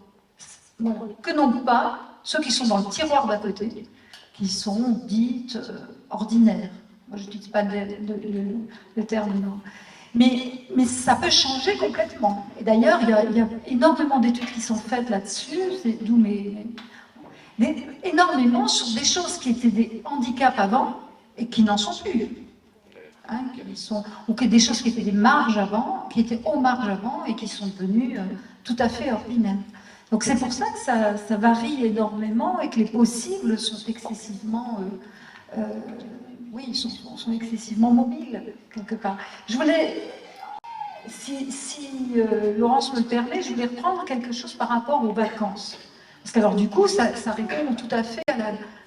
voilà, que n'ont pas ceux qui sont dans le tiroir d'à côté, qui sont dites ordinaires. Moi, je n'utilise pas le terme, non. Mais ça peut changer complètement. Et d'ailleurs, il y a énormément d'études qui sont faites là-dessus, d'où énormément sur des choses qui étaient des handicaps avant et qui n'en sont plus. Hein, ou que des choses qui étaient des marges avant, qui étaient aux marges avant et qui sont devenues tout à fait ordinaires. Donc c'est pour ça que ça varie énormément et que les possibles sont excessivement, sont excessivement mobiles quelque part. Je voulais, si Laurence me le permet, je voulais reprendre quelque chose par rapport aux vacances. Parce que alors du coup, ça répond tout à fait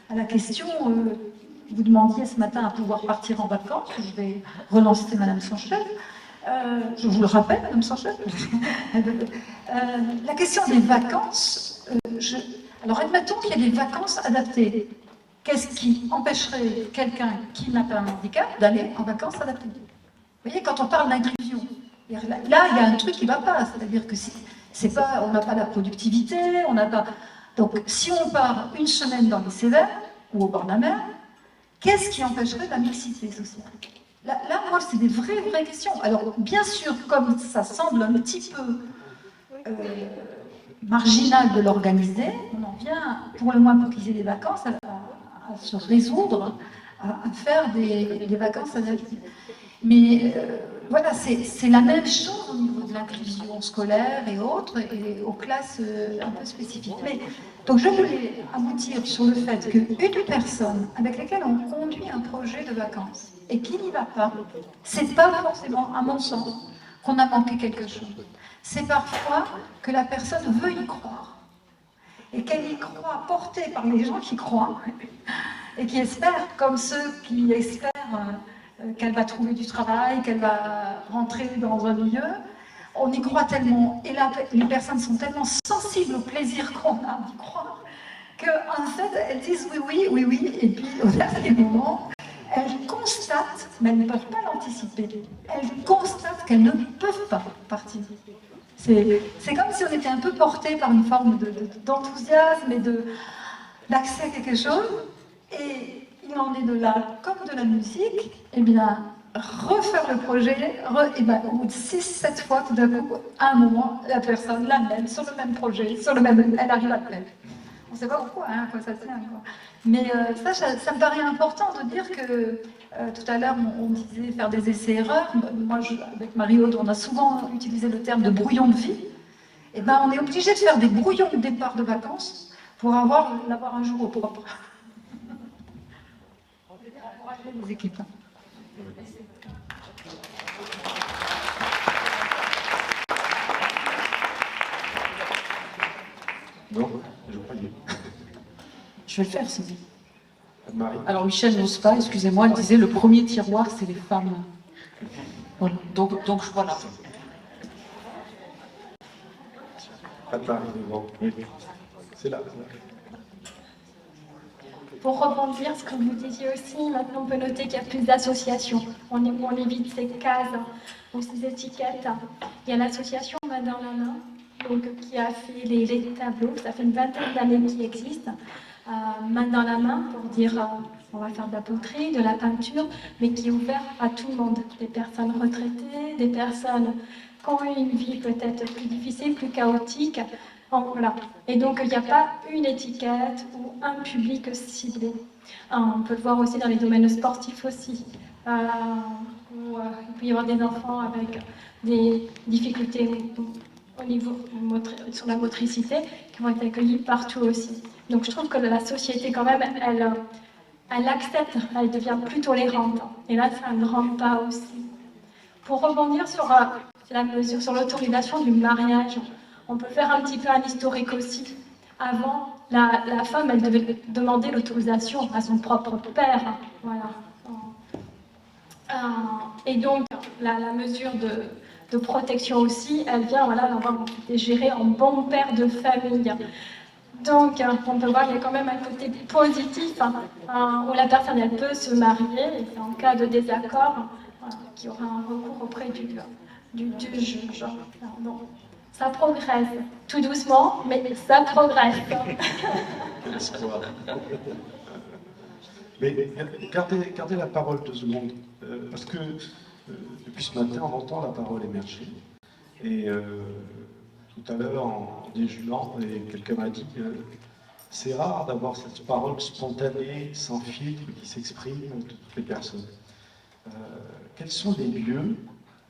à la question. Vous demandiez ce matin à pouvoir partir en vacances. Je vais relancer Madame Sanchel. Je vous le rappelle, Madame Sanchel. La question des vacances. Alors, admettons qu'il y ait des vacances adaptées. Qu'est-ce qui empêcherait quelqu'un qui n'a pas un handicap d'aller en vacances adaptées? Vous voyez, quand on parle d'inclusion, là, il y a un truc qui ne va pas. C'est-à-dire que on n'a pas la productivité, on n'a pas. Donc, si on part une semaine dans les Cévennes ou au bord de la mer, qu'est-ce qui empêcherait la mixité sociale? Là, moi, c'est des vraies questions. Alors, bien sûr, comme ça semble un petit peu marginal de l'organiser, on en vient, pour le moins pour qu'ils aient des vacances, à se résoudre à faire des vacances adaptées. Mais voilà, c'est la même chose au niveau de l'inclusion scolaire et autres, et aux classes un peu spécifiques. Mais, donc je voulais aboutir sur le fait qu'une personne avec laquelle on conduit un projet de vacances et qui n'y va pas, c'est pas forcément, à mon sens, qu'on a manqué quelque chose. C'est parfois que la personne veut y croire. Et qu'elle y croit, portée par les gens qui croient, et qui espèrent, comme ceux qui espèrent qu'elle va trouver du travail, qu'elle va rentrer dans un milieu. On y croit tellement, et là, les personnes sont tellement sensibles au plaisir qu'on a d'y croire, qu'en fait, elles disent oui, et puis au dernier moment, elles constatent, mais elles ne peuvent pas l'anticiper, elles constatent qu'elles ne peuvent pas partir. C'est comme si on était un peu porté par une forme d'enthousiasme et d'accès à quelque chose, et il en est de là, comme de la musique, eh bien, refaire le projet, et ben, au bout de 6-7 fois, tout d'un coup, à un moment, la personne, la même, sur le même projet, elle arrive à plein. On ne sait pas pourquoi, hein, à quoi ça tient. Quoi. Mais ça me paraît important de dire que, tout à l'heure, on disait faire des essais-erreurs. Moi, avec Marie-Aude, on a souvent utilisé le terme de brouillon de vie. Et ben, on est obligé de faire des brouillons de départ de vacances pour l'avoir un jour au propre. Les équipes. Non, je croyais. Je vais le faire, Sylvie. Anne-Marie. Alors Michel n'ose pas, excusez-moi, elle disait le premier tiroir, c'est les femmes. Voilà, donc voilà. Anne-Marie devant. Oui. C'est là. Pour rebondir ce que vous disiez aussi, maintenant on peut noter qu'il y a plus d'associations. On évite ces cases ou ces étiquettes. Il y a l'association Main dans la main, donc, qui a fait les tableaux. Ça fait une vingtaine d'années qu'il existe. Main dans la main, pour dire on va faire de la poterie, de la peinture, mais qui est ouvert à tout le monde. Des personnes retraitées, des personnes qui ont eu une vie peut-être plus difficile, plus chaotique. Voilà. Et donc, il n'y a pas une étiquette ou un public ciblé. On peut le voir aussi dans les domaines sportifs aussi, où il peut y avoir des enfants avec des difficultés au niveau sur la motricité qui vont être accueillis partout aussi. Donc, je trouve que la société, quand même, elle accepte, elle devient plus tolérante. Et là, c'est un grand pas aussi. Pour rebondir sur la mesure, sur l'autorisation du mariage, on peut faire un petit peu un historique aussi. Avant, la femme, elle devait demander l'autorisation à son propre père. Voilà. Et donc, la mesure de protection aussi, elle vient d'avoir été gérée en bon père de famille. Donc, on peut voir qu'il y a quand même un côté positif où la personne, elle peut se marier, et en cas de désaccord, qu'il y aura un recours auprès du juge. Donc, ça progresse, tout doucement, mais ça progresse. Quel espoir. Mais gardez la parole 2 secondes, parce que depuis ce matin, on entend la parole émerger. Et tout à l'heure, en déjeulant, quelqu'un m'a dit c'est rare d'avoir cette parole spontanée, sans filtre, qui s'exprime de toutes les personnes. Quels sont les lieux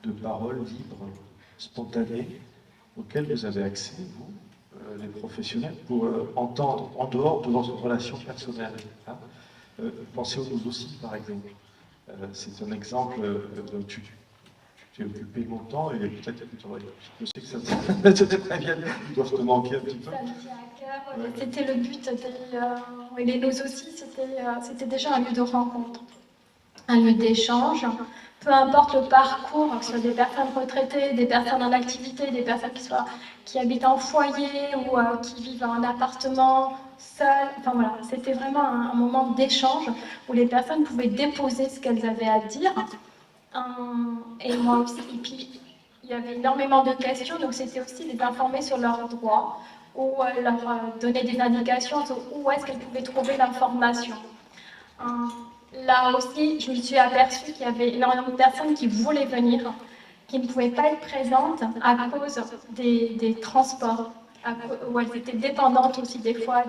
de parole libre, spontanée, auxquels vous avez accès, vous, les professionnels, pour entendre en dehors de votre relation personnelle, hein. Pensez aux nous aussi, par exemple. C'est un exemple dont tu t'es occupé longtemps et peut-être que tu aurais... Je sais que ça te très bien, ils doivent te manquer un petit peu. Ça me tient à cœur. Ouais. C'était le but. Et les nous aussi, c'était déjà un lieu de rencontre, un lieu d'échange. Peu importe le parcours, que ce soit des personnes retraitées, des personnes en activité, des personnes qui habitent en foyer ou qui vivent en appartement, seules. Enfin voilà, c'était vraiment un moment d'échange où les personnes pouvaient déposer ce qu'elles avaient à dire. Et moi aussi. Et puis, il y avait énormément de questions, donc c'était aussi les informer sur leurs droits ou leur donner des indications sur où est-ce qu'elles pouvaient trouver l'information. Là aussi, je me suis aperçue qu'il y avait énormément de personnes qui voulaient venir, qui ne pouvaient pas être présentes à cause des transports, où elles étaient dépendantes aussi des fois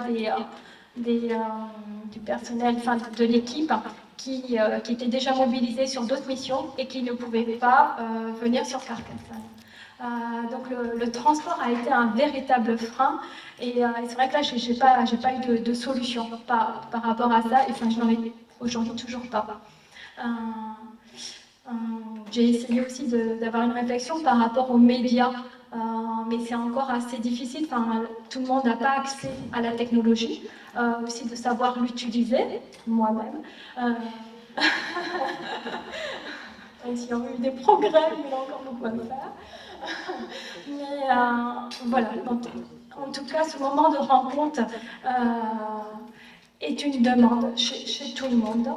du personnel, enfin de l'équipe, qui était déjà mobilisé sur d'autres missions et qui ne pouvaient pas venir sur Carcassonne. Donc le transport a été un véritable frein et c'est vrai que là j'ai pas eu de solution par rapport à ça et enfin je n'en ai aujourd'hui toujours pas. J'ai essayé aussi d'avoir une réflexion par rapport aux médias, mais c'est encore assez difficile. Enfin, tout le monde n'a pas accès à la technologie, aussi de savoir l'utiliser, moi-même. Même s'il y a eu des progrès, il y a encore beaucoup à faire. Mais voilà, en tout cas, ce moment de rencontre est une demande chez tout le monde.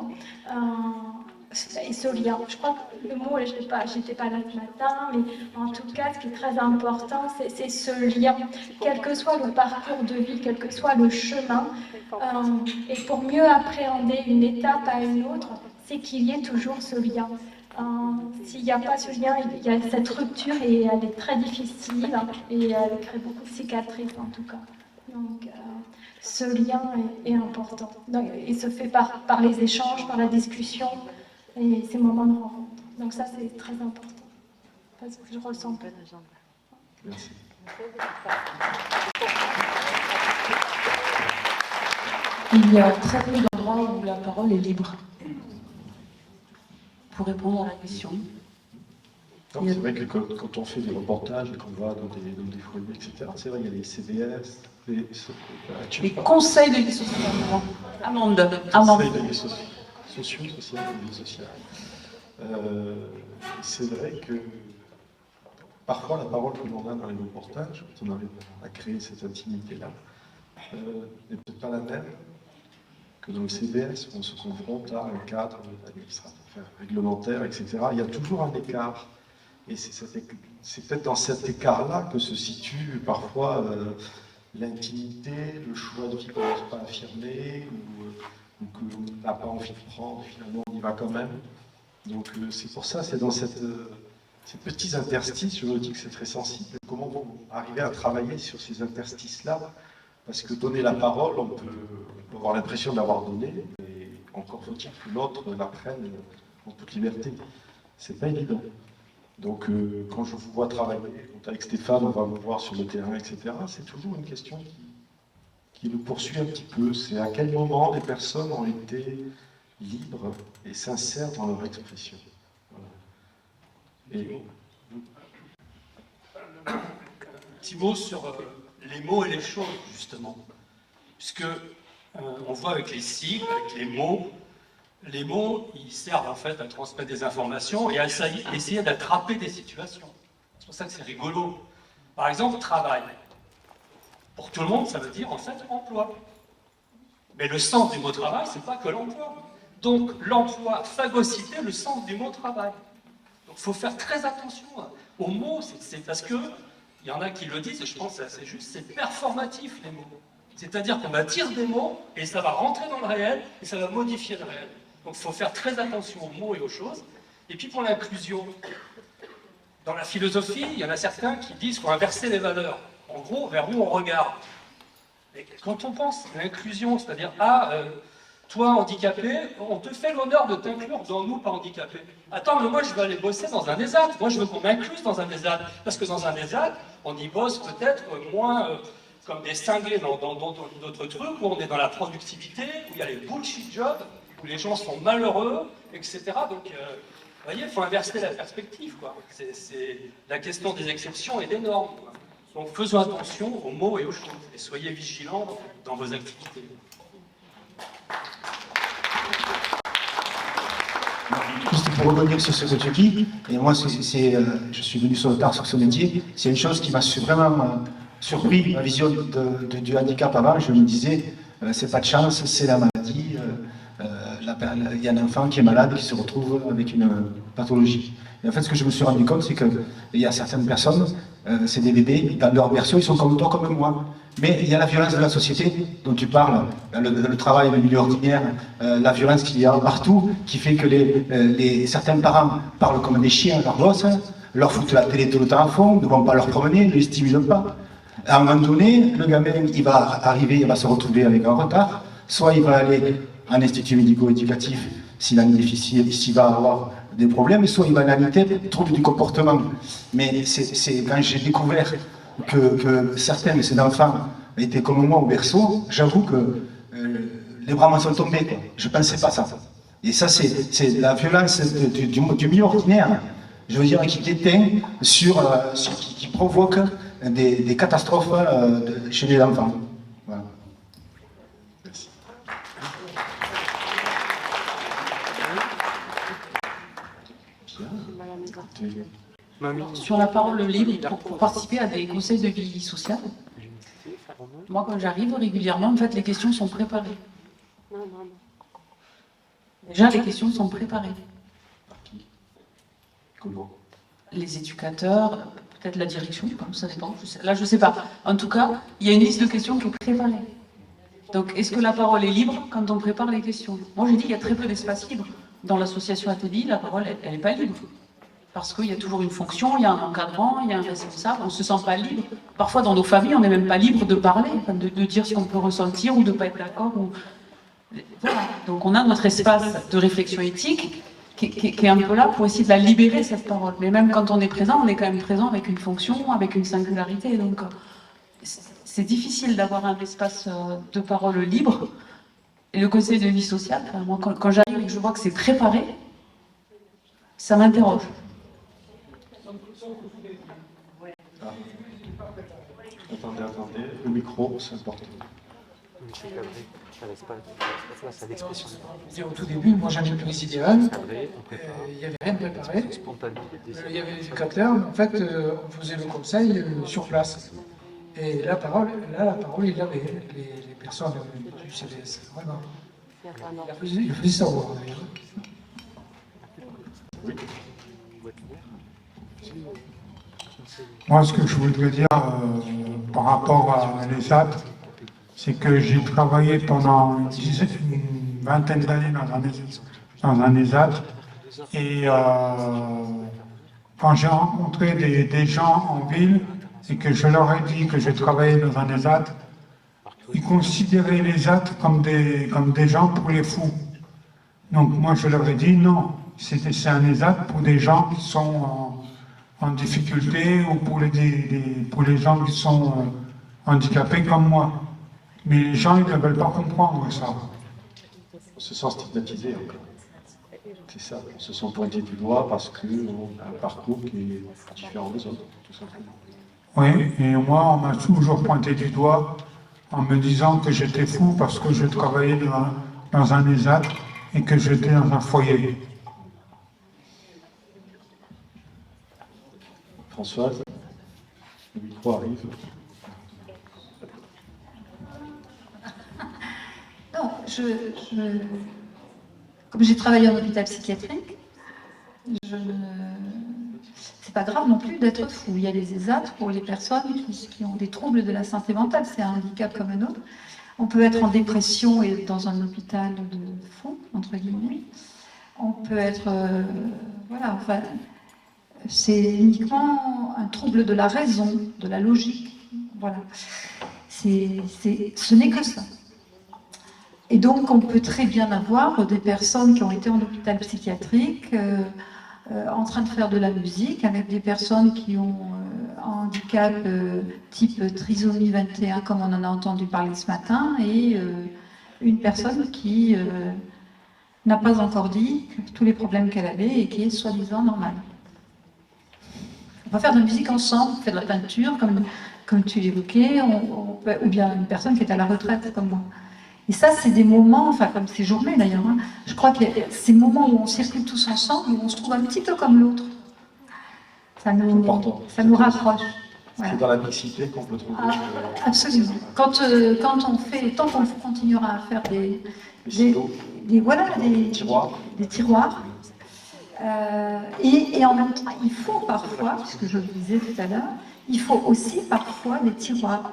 Et ce lien, je crois que le mot, je n'étais pas là ce matin, mais en tout cas, ce qui est très important, c'est ce lien, quel que soit le parcours de vie, quel que soit le chemin. Et pour mieux appréhender une étape à une autre, c'est qu'il y ait toujours ce lien. S'il n'y a pas ce lien, il y a cette rupture et elle est très difficile et elle crée beaucoup de cicatrices en tout cas. Donc ce lien est important. Donc, il se fait par les échanges, par la discussion et ces moments de rencontre. Donc ça c'est très important. Parce que je ressens pas. Merci. Il y a très peu d'endroits où la parole est libre. Pour répondre à la question. C'est vrai que quand on fait des reportages et qu'on va dans des foyers, etc., c'est vrai, il y a les CBS, les conseils de vie sociale. Amende. Conseils de vie sociale. Sociaux, social, de vie sociale. C'est vrai que parfois la parole que l'on a dans les reportages, quand on arrive à créer cette intimité-là, n'est peut-être pas la même que dans le CBS, où on se confronte à un cadre administratif, réglementaire, etc. Il y a toujours un écart. Et c'est peut-être dans cet écart-là que se situe parfois l'intimité, le choix de vie qu'on n'ose pas affirmer, ou qu'on n'a pas envie de prendre, et finalement on y va quand même. Donc c'est pour ça, c'est dans ces petits interstices, je me dis que c'est très sensible. Comment arriver à travailler sur ces interstices-là? Parce que donner la parole, on peut avoir l'impression d'avoir donné, mais encore faut-il que l'autre la prenne en toute liberté. C'est pas évident. Donc quand je vous vois travailler, quand avec Stéphane on va vous voir sur le terrain, etc., c'est toujours une question qui nous poursuit un petit peu. C'est à quel moment les personnes ont été libres et sincères dans leur expression. Voilà. Et... Un petit mot sur les mots et les choses, justement. Puisque on voit avec les sigles, avec les mots, ils servent en fait à transmettre des informations et à essayer d'attraper des situations. C'est pour ça que c'est rigolo. Par exemple, travail. Pour tout le monde, ça veut dire en fait emploi. Mais le sens du mot travail, c'est pas que l'emploi. Donc l'emploi phagocyté le sens du mot travail. Donc il faut faire très attention aux mots, c'est parce que il y en a qui le disent, et je pense que c'est assez juste, c'est performatif les mots. C'est-à-dire qu'on va dire des mots et ça va rentrer dans le réel et ça va modifier le réel. Donc il faut faire très attention aux mots et aux choses. Et puis pour l'inclusion, dans la philosophie, il y en a certains qui disent qu'il faut inverser les valeurs. En gros, vers où on regarde. Et quand on pense à l'inclusion, c'est-à-dire, toi handicapé, on te fait l'honneur de t'inclure dans nous pas handicapés. Attends, mais moi je veux aller bosser dans un ESAT. Moi je veux qu'on m'incluse dans un ESAT. Parce que dans un ESAT, on y bosse peut-être moins comme des cinglés dans d'autres trucs, où on est dans la productivité, où il y a les bullshit jobs, où les gens sont malheureux, etc. Donc, vous voyez, il faut inverser la perspective, quoi. La question des exceptions et des normes, quoi. Donc faisons attention aux mots et aux choses, et soyez vigilants dans vos activités. Juste pour revenir sur ce que tu dis, et moi je suis venu sur le tard sur ce métier, c'est une chose qui m'a vraiment surpris, ma vision du handicap avant. Je me disais, c'est pas de chance, c'est la maladie, il y a un enfant qui est malade et qui se retrouve avec une pathologie. Et en fait, ce que je me suis rendu compte, c'est qu'il y a certaines personnes, c'est des bébés, dans leur berceau, ils sont comme toi, comme moi. Mais il y a la violence de la société dont tu parles, le travail, le milieu ordinaire, la violence qu'il y a partout, qui fait que certains parents parlent comme des chiens à leurs gosses, leur foutent la télé tout le temps à fond, ne vont pas leur promener, ne les stimulent pas. À un moment donné, le gamin, il va arriver, il va se retrouver avec un retard, soit il va aller en institut médico-éducatif, s'il a une difficile, s'il va avoir des problèmes, soit une banalité, trouble du comportement. Mais c'est quand j'ai découvert que certains de ces enfants étaient comme moi au berceau, j'avoue que les bras m'en sont tombés, quoi. Je ne pensais pas ça. Et ça, c'est la violence du milieu ordinaire, je veux dire, qui déteint qui provoque des catastrophes chez les enfants. Voilà. Sur la parole libre pour participer à des conseils de vie sociale. Moi, quand j'arrive régulièrement, en fait, les questions sont préparées. Déjà, les questions sont préparées. Comment? Les éducateurs, peut-être la direction, ça dépend. Là, je ne sais pas. En tout cas, il y a une liste de questions qui est préparée. Donc, est-ce que la parole est libre quand on prépare les questions? Moi, j'ai dit qu'il y a très peu d'espace libre. Dans l'association ATVI, la parole, elle n'est pas libre. Parce qu'il y a toujours une fonction, il y a un encadrant, il y a un responsable, on ne se sent pas libre. Parfois, dans nos familles, on n'est même pas libre de parler, de dire ce qu'on peut ressentir ou de ne pas être d'accord. Voilà. Donc, on a notre espace de réflexion éthique qui est un peu là pour essayer de la libérer, cette parole. Mais même quand on est présent, on est quand même présent avec une fonction, avec une singularité. Donc, c'est difficile d'avoir un espace de parole libre. Et le conseil de vie sociale, moi, quand j'arrive et que je vois que c'est préparé, ça m'interroge. Attendez, le micro, c'est important. Au tout début, moi j'avais une prise idéale, il n'y avait rien de préparé, il y avait les éducateurs, mais en fait on faisait le conseil sur place. Et la parole, il avait les personnes du CDS, vraiment. Il faisait savoir d'ailleurs. Oui. Moi, ce que je voudrais dire par rapport à l'ESAT, c'est que j'ai travaillé pendant une vingtaine d'années dans un ESAT. Et quand j'ai rencontré des gens en ville et que je leur ai dit que je travaillais dans un ESAT, ils considéraient les ESAT comme des gens pour les fous. Donc moi, je leur ai dit non, c'est un ESAT pour des gens qui sont en difficulté ou pour les gens qui sont handicapés comme moi. Mais les gens, ils ne veulent pas comprendre ça. On se sent stigmatisé encore. C'est ça, on se sent pointé du doigt parce qu'on a un parcours qui est différent des autres, tout simplement. Oui, et moi, on m'a toujours pointé du doigt en me disant que j'étais fou parce que je travaillais dans un ESAT et que j'étais dans un foyer. Françoise, le micro arrive. Non, comme j'ai travaillé en hôpital psychiatrique, c'est pas grave non plus d'être fou. Il y a les ESAT pour les personnes qui ont des troubles de la santé mentale, c'est un handicap comme un autre. On peut être en dépression et dans un hôpital de fou, entre guillemets. On peut être... voilà, enfin... C'est uniquement un trouble de la raison, de la logique. Voilà. Ce n'est que ça. Et donc, on peut très bien avoir des personnes qui ont été en hôpital psychiatrique, en train de faire de la musique, avec des personnes qui ont un handicap type trisomie 21, comme on en a entendu parler ce matin, et une personne qui n'a pas encore dit tous les problèmes qu'elle avait et qui est soi-disant normale. On va faire de la musique ensemble, on fait de la peinture, comme tu l'évoquais, ou bien une personne qui est à la retraite, comme moi. Et ça, c'est des moments, enfin comme ces journées d'ailleurs, hein, je crois que ces moments où on circule tous ensemble, où on se trouve un petit peu comme l'autre, ça nous rapproche. Voilà. C'est dans la mixité qu'on peut trouver... Absolument. Quand on fait, tant qu'on continuera à faire des tiroirs, et en même temps, il faut parfois, puisque je le disais tout à l'heure, il faut aussi parfois des tiroirs.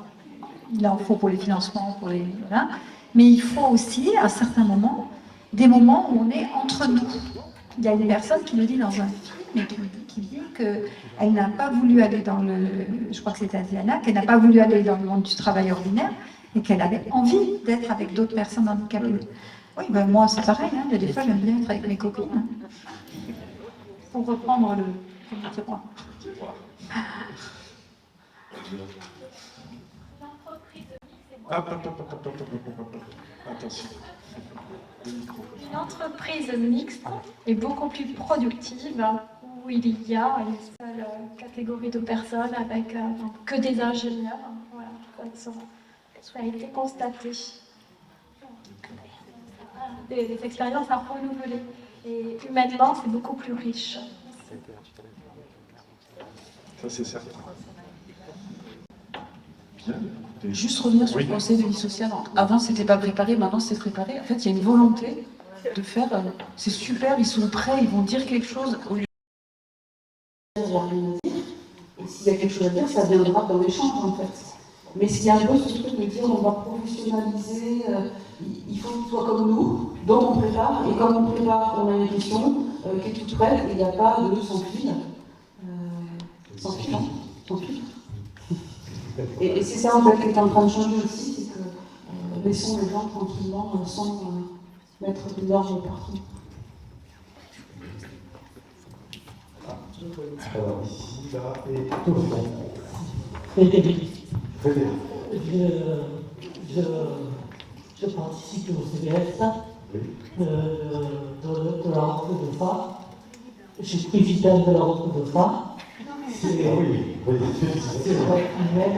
Il en faut pour les financements, voilà. Mais il faut aussi, à certains moments, des moments où on est entre nous. Il y a une personne qui le dit dans un film, et qui dit qu'elle n'a pas voulu aller dans je crois que c'était Asiana, qu'elle n'a pas voulu aller dans le monde du travail ordinaire, et qu'elle avait envie d'être avec d'autres personnes handicapées. Oui, ben moi c'est pareil, hein, des fois j'aime bien être avec mes copines. pour reprendre le tiroir. Attention. Une entreprise mixte est beaucoup plus productive où il y a une seule catégorie de personnes avec que des ingénieurs. Voilà, ça a été constaté. Des expériences à renouveler. Et humainement, c'est beaucoup plus riche. Ça, c'est certain. Bien. Juste revenir sur le conseil de vie sociale. Avant, c'était pas préparé, maintenant c'est préparé. En fait, il y a une volonté de faire. C'est super, ils sont prêts, ils vont dire quelque chose au lieu. Et s'il y a quelque chose à dire, ça viendra dans l'échange en fait. Mais s'il y a un peu ce truc de dire on va professionnaliser, il faut qu'il soit comme nous, donc on prépare, et comme on prépare, on a une question qui est toute prête, et il n'y a pas de sans fil. Sans fil, hein, sans fil. Et c'est ça en fait qui est en train de changer aussi, c'est que laissons les gens tranquillement sans mettre de l'ordre partout. Alors ici, là, et tout au fond. Frédéric. Frédéric. Je participe au CBS de la rencontre de femmes. Je suis président de la rencontre de femmes. C'est vrai qu'il mène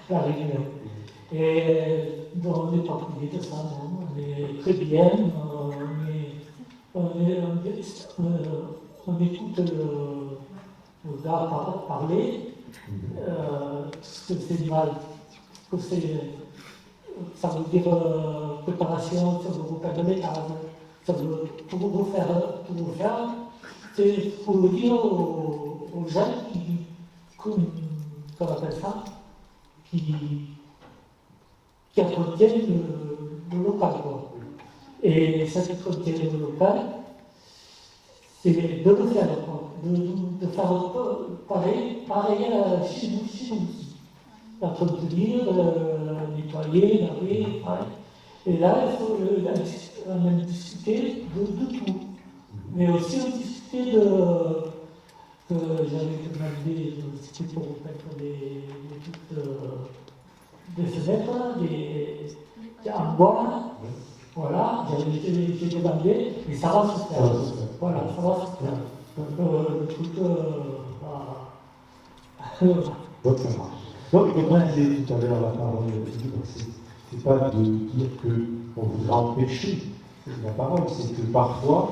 la réunion. Et on n'est pas privé de ça, non. On est très bien, on écoute le gars parler, ce que c'est mal, que ça veut dire préparation, ça veut refaire de métal, ça veut tout refaire. C'est pour le dire aux gens qu'on appelle ça, qui entretiennent le local, quoi. Et cet entretien le local, c'est de le faire, quoi. De faire pareil chez nous aussi. D'entretenir, nettoyer, laver, pareil. Et là, il faut on a discuté de tout. Mais aussi on discutait que j'avais demandé c'était pour mettre des fenêtres, en bois. Voilà, j'ai demandé, et ça va se faire. Voilà, ça va se faire. Le truc, Donc ça marche. Non, mais comme on disait tout à l'heure, la parole c'est pas de dire qu'on voudra empêcher la parole, c'est que parfois,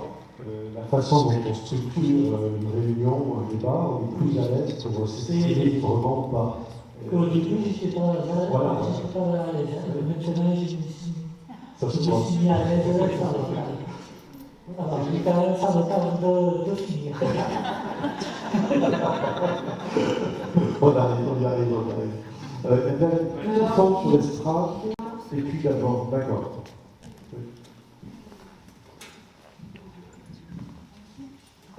la façon dont on structure une réunion, un débat, on est plus à l'aise pour s'exprimer vraiment pas. Au début, j'étais pas à l'aise. Maintenant, je me suis mis à l'aise. Ça me tarde de finir. On y arrive. Tout le temps sur l'estrade, et puis d'avant, d'accord.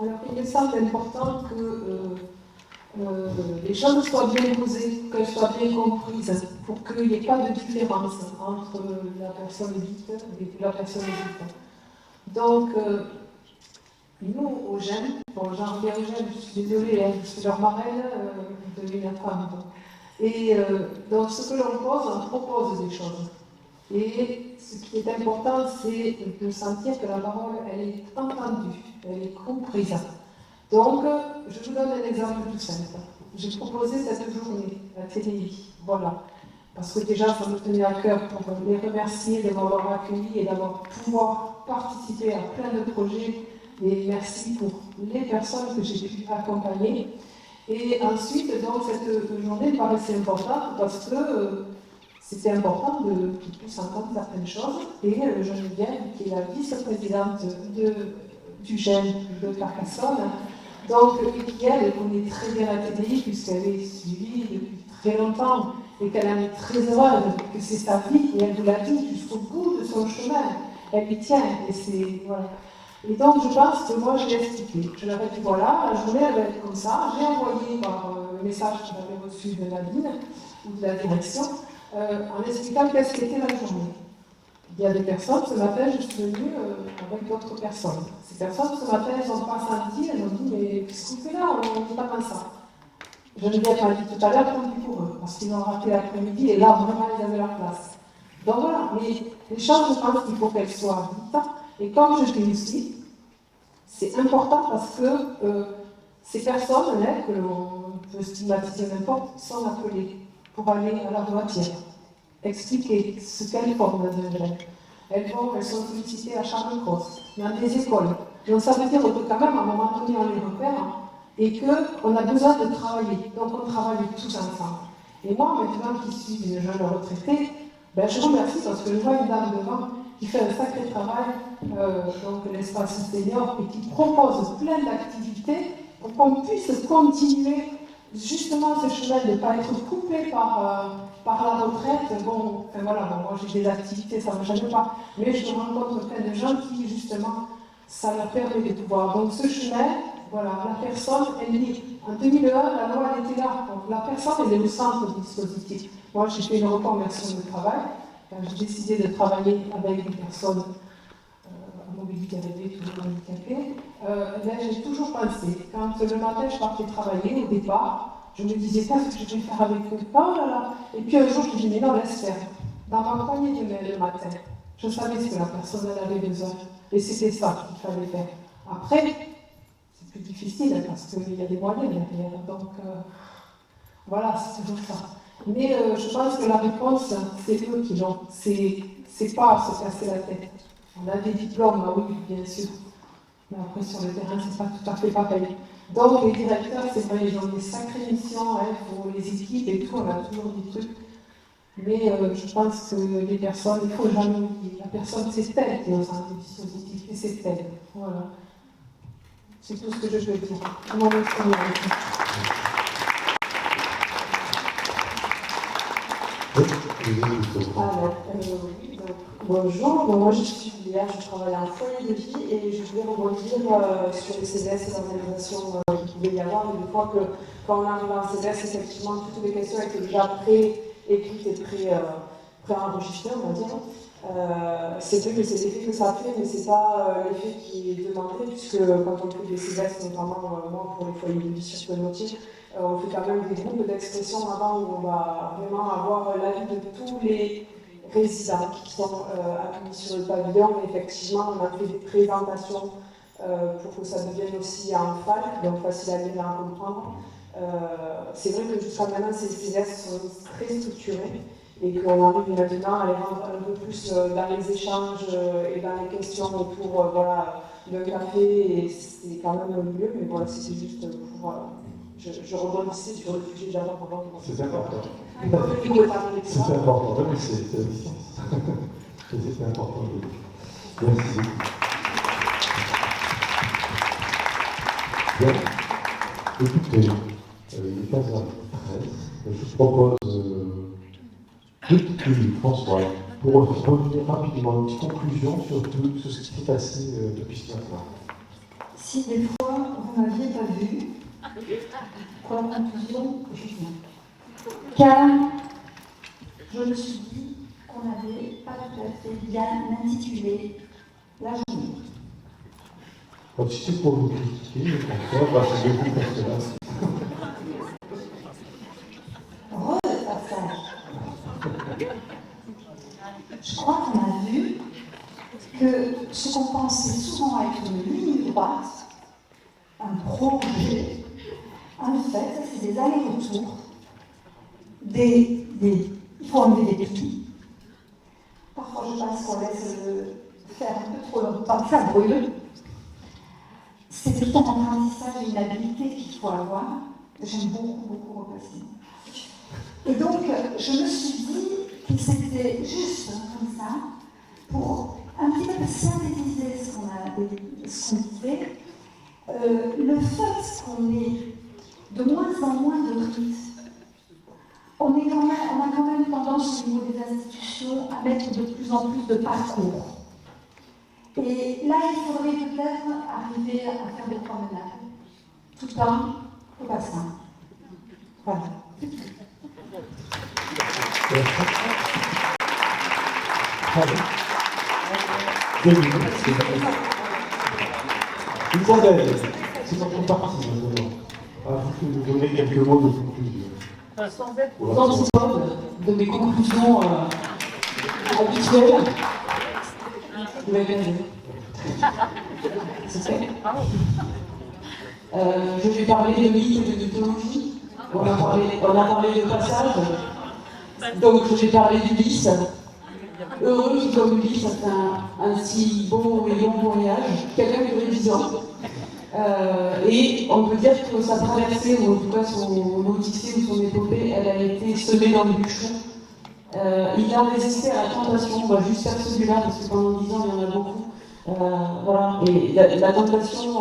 Alors, il me semble important que les choses soient bien posées, qu'elles soient bien comprises, pour qu'il n'y ait pas de différence entre la personne dite et la personne dite. Donc, nous, aux jeunes, bon, j'en reviens aux jeunes, je suis désolée, hein, je suis leur marraine de l'UNAFAM. Et donc, ce que l'on pose, on propose des choses. Et ce qui est important, c'est de sentir que la parole, elle est entendue, elle est comprise. Donc, je vous donne un exemple tout simple. J'ai proposé cette journée à TDI, voilà. Parce que déjà, ça me tenait à cœur pour les remercier de m'avoir accueilli et d'avoir pouvoir participer à plein de projets. Et merci pour les personnes que j'ai pu accompagner. Et ensuite, donc, cette journée me paraissait importante parce que c'était important qu'ils puissent entendre certaines choses. Et Geneviève, qui est la vice-présidente du GEN de Carcassonne, donc qui elle connaît très bien la TDI puisqu'elle est suivie depuis très longtemps et qu'elle en est très heureuse, que c'est sa vie et elle vous l'a dit jusqu'au bout de son chemin. Elle y tient et c'est voilà. Et donc je pense que moi je l'ai expliqué. Je leur ai dit voilà, la journée elle va être comme ça. J'ai envoyé par le message que j'avais reçu de Nadine ou de la direction en expliquant qu'est-ce qu'était la journée. Il y a des personnes, ce matin, je suis venue avec d'autres personnes. Ces personnes, ce matin, elles n'ont pas senti, elles m'ont dit, mais qu'est-ce qu'on fait là? On n'est pas comme ça. Je ne viens pas dit tout à l'heure, tant pis pour eux, parce qu'ils ont raté l'après-midi, et là, vraiment, ils avaient leur place. Donc voilà, mais les choses, je pense qu'il faut qu'elles soient vite. Et comme je dis ici, c'est important parce que ces personnes-là, que l'on peut stigmatiser n'importe, sont appelées pour aller à la droitière, expliquer ce qu'elles font dans un gène. Elles sont sollicitées à Charles-Cross, dans des écoles. Donc ça veut dire que quand même, à un moment donné, on les repère et qu'on a besoin de travailler. Donc on travaille tous ensemble. Et moi, maintenant qui suis une jeune retraitée, ben, je remercie parce que je vois une dame devant qui fait un sacré travail, donc l'espace senior, et qui propose plein d'activités pour qu'on puisse continuer justement ce chemin de ne pas être coupé par la retraite. Bon, enfin, voilà, bon, moi j'ai des activités, ça ne me gêne pas, mais je rencontre plein de gens qui justement, ça leur permet de pouvoir. Donc ce chemin, voilà, la personne, elle est, en 2001, la loi elle était là, donc la personne elle est au centre du dispositif. Moi j'ai fait une reconversion de travail, j'ai décidé de travailler avec des personnes à mobilité réduite ou handicapées. J'ai toujours pensé, quand le matin je partais travailler, au départ, je me disais, qu'est-ce que je vais faire avec eux? Oh là là. Et puis un jour, je me dis, mais non, laisse faire. Dans ma poignée de main le matin, je savais ce que la personne elle avait besoin. Et c'était ça qu'il fallait faire. Après, c'est plus difficile parce qu'il y a des moyens derrière. Donc, voilà, c'est toujours ça. Mais je pense que la réponse, c'est eux qui l'ont. C'est pas à se casser la tête. On a des diplômes, oui, bien sûr. Mais après, sur le terrain, c'est pas tout à fait pareil. Donc, les directeurs, c'est vrai, ils ont des sacrées missions pour les équipes et tout, on a toujours des trucs. Mais je pense que les personnes, il ne faut jamais oublier. La personne, c'est elle qui est au centre du dispositif, et c'est elle. Voilà. C'est tout ce que je veux dire. Comment m'exprimer avec ça? Alors, bonjour, moi je suis filière, je travaille à un foyer de vie et je voulais rebondir sur les CDS et l'organisation qu'il pouvait y avoir. Une fois que quand on arrive à un CDS, effectivement, toutes les questions étaient déjà pré-écrites et pré-enregistrées, on va dire. C'est vrai que c'est l'effet que ça fait, mais c'est pas l'effet qui est demandé, puisque quand on fait des CDS, notamment moi pour les foyers de vie sur Penautier, on fait quand même des groupes d'expression avant où on va vraiment avoir l'avis de tous les résidents qui sont accueillis sur le pavillon. Et effectivement, on a fait des présentations pour que ça devienne aussi en FAL, donc facile à lire et à comprendre. C'est vrai que jusqu'à maintenant, ces CDS sont très structurés et qu'on arrive maintenant à les rendre un peu plus dans les échanges et dans les questions autour voilà, d'un café, et c'est quand même mieux, mais voilà, c'est juste pour... Je rebondissais sur le sujet d'avant pendant que c'est important. C'est important, mais c'est la distance. C'est important. Merci. Bien. Écoutez, il est 15h13. Je vous propose 2 petites minutes, François, pour revenir rapidement une petite conclusion sur tout ce qui s'est passé depuis ce matin. Si des fois vous ne m'aviez pas vu, pour la conclusion, je viens. Car je me suis dit qu'on n'avait pas tout à fait bien intitulé la journée. Donc si c'est pour vous critiquer, François, c'est beaucoup pour cela. Je crois qu'on a vu que ce qu'on pensait souvent être une ligne droite, un projet, en fait, c'est des allers-retours, il faut enlever des pieds. Parfois, je pense qu'on laisse faire un peu trop longtemps, ça brûle. C'est tout un apprentissage et une habilité qu'il faut avoir. J'aime beaucoup repasser. Et donc, je me suis dit que c'était juste comme ça, pour un petit peu synthétiser ce qu'on disait. Le fait qu'on ait de moins en moins de rites, on a quand même tendance au niveau des institutions à mettre de plus en plus de parcours. Et là, il faudrait peut-être arriver à faire des promenades, tout en passant. Voilà. Merci. 2 minutes. Isabelle, c'est notre partie maintenant. Vous nous donner quelques mots de conclusion. Sans être antipode de mes conclusions habituelles, vous m'avez bien vu. C'est fait. Je vais parler de mythes et de mythologie. On a parlé de passage. Donc je vais parler d'Ulysse. Heureux qui, comme Ulysse, a fait un si beau et long voyage, quelqu'un qui aurait 10 ans. Et on peut dire que sa traversée, ou en tout cas son odyssée ou son épopée, elle a été semée dans le bûcheron. Il a résisté à la tentation, on va juste faire celui-là, parce que pendant 10 ans, il y en a beaucoup. Voilà. Et la tentation,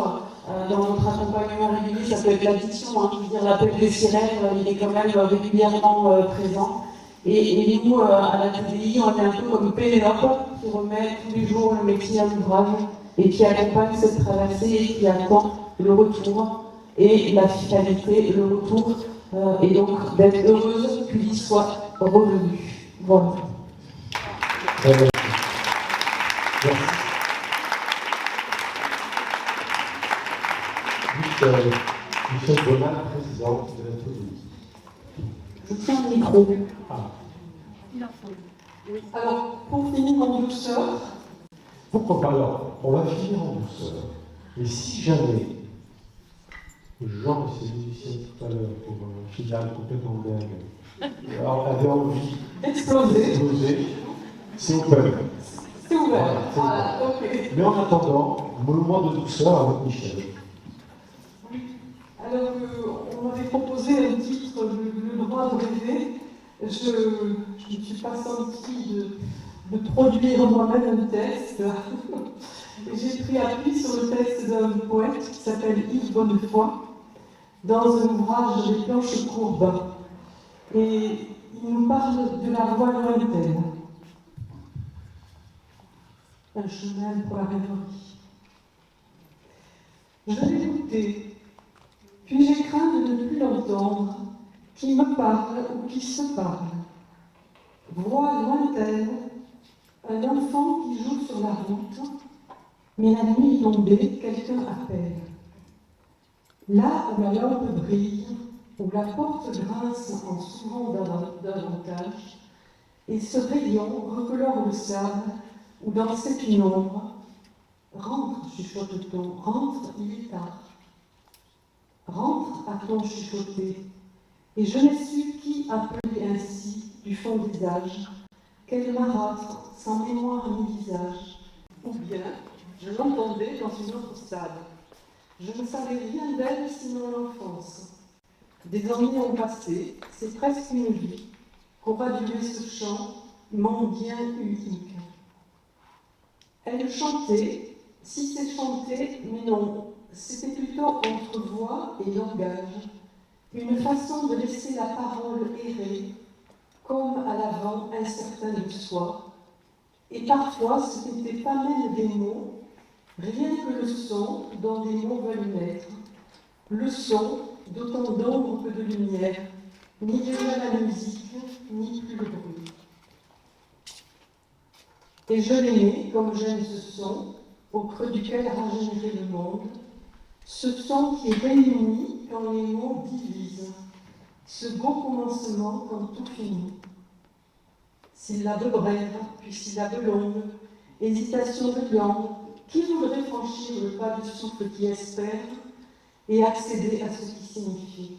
dans notre accompagnement régulier, ça peut être l'addiction, hein. Je veux dire, l'appel des sirènes, il est quand même régulièrement présent. Et nous, à la TDI, on est un peu comme Pénélope, qui remet tous les jours le métier à l'ouvrage, et qui accompagne cette traversée, et qui attend le retour, et la finalité, le retour, et donc d'être heureuse qu'il y soit revenu. Voilà. Merci. Michel Bonal, président de la TDI. Je tiens le micro. Ah. Alors, pour finir en douceur. Pourquoi pas alors? On va finir en douceur. Mais si jamais Jean et ses musiciens tout à l'heure, pour un final complètement dingue, alors avait envie d'exploser, c'est open. C'est ouvert. Voilà, Ok. mais en attendant, moment de douceur avec Michel. Alors, on m'avait proposé un titre, Le droit de rêver. Je ne suis pas sentie de produire moi-même un texte. J'ai pris appui sur le texte d'un poète qui s'appelle Yves Bonnefoy, dans un ouvrage Les planches courbes. Et il nous parle de la voie lointaine. Un chemin pour la rêverie. Je l'ai écouté, puis j'ai craint de ne plus l'entendre, qui me parle ou qui se parle. Voix lointaine, un enfant qui joue sur la route, mais la nuit tombée, quelqu'un appelle. Là où la lampe brille, où la porte grince en s'ouvrant davantage, et ce rayon recolore le sable, où dans cette ombre, rentre, chuchote-t-on, rentre, il est tard. Rentre, a-t-on chuchoté, et je n'ai su qui appeler ainsi du fond des âges, quel marâtre, sans mémoire ni visage, ou bien je l'entendais dans une autre salle. Je ne savais rien d'elle sinon l'enfance. Des années ont passé, c'est presque une vie, qu'aura duré ce chant, mon bien unique. Elle chantait, si c'est chanter, mais non, c'était plutôt entre voix et langage, une façon de laisser la parole errer, comme à l'avant incertain de soi. Et parfois, ce n'était pas même des mots, rien que le son dont des mots veulent naître, le son d'autant d'ombre que de lumière, ni déjà la musique, ni plus le bruit. Et je l'aimais comme j'aime ce son, au creux duquel régénérer le monde, ce son qui réunit quand les mots divisent, ce beau commencement quand tout finit. Syllabe brève, puis syllabe longue, hésitation de langue, qui voudrait franchir le pas du souffle qui espère et accéder à ce qui signifie.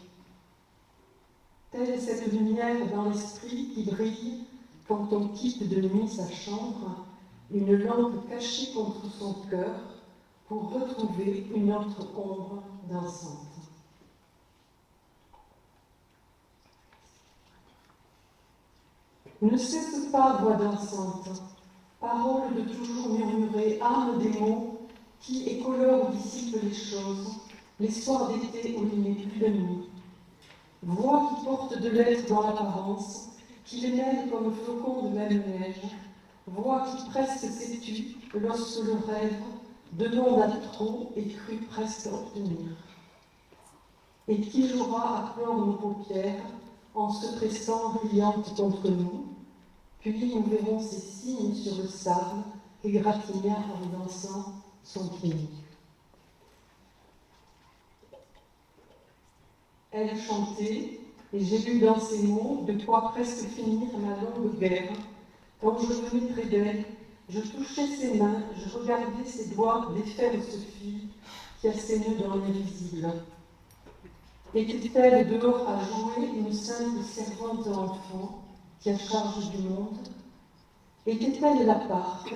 Telle est cette lumière dans l'esprit qui brille quand on quitte de nuit sa chambre, une lampe cachée contre son cœur pour retrouver une autre ombre dansante. Ne cesse pas, voix dansante, parole de toujours murmurée, âme des mots qui écolore ou dissipe les choses, les soirs d'été où il n'est plus de nuit. Voix qui porte de l'être dans l'apparence, qui les mêle comme flocons de même neige, voix qui presque s'étue lorsque le rêve demande à trop et cru presque obtenir. Et qui jouera à clore nos paupières en se pressant brillante contre nous, puis nous verrons ces signes sur le sable égratignèrent en dansant son pied. Elle chantait, et j'ai lu dans ses mots de quoi presque finir ma longue guerre. Quand je venais près d'elle, je touchais ses mains, je regardais ses doigts défaire ce fil qui a ses nœuds dans l'invisible. Était-elle dehors à jouer une simple servante enfant qui a charge du monde? Était-elle la parque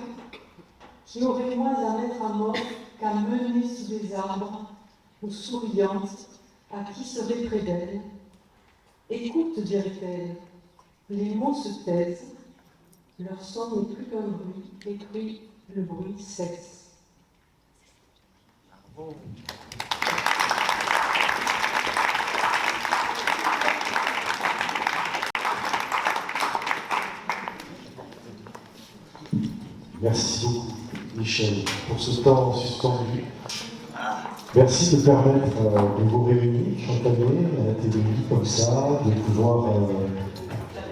qui aurait moins à mettre à mort qu'à mener sous des arbres, ou souriante, à qui serait près d'elle? Écoute, dirait-elle, les mots se taisent, leur son n'est plus qu'un bruit, et puis le bruit cesse. Bravo. Merci beaucoup, Michel, pour ce temps suspendu. Merci de permettre de vous réunir chaque année à la télé comme ça, de pouvoir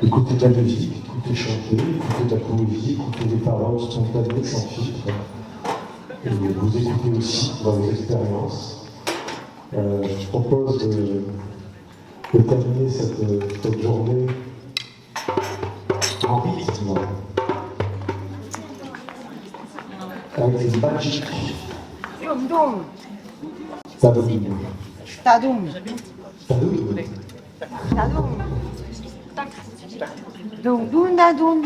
écouter de la musique, écouter chanter, écouter de la poésie, écouter des paroles spontanées, sans filtre, et vous écouter aussi dans vos expériences. Je propose de terminer cette journée en rythme, avec une magique. Tadoum. Tadoum. Tadoum. Tadoum. Doum, doum, dadoum.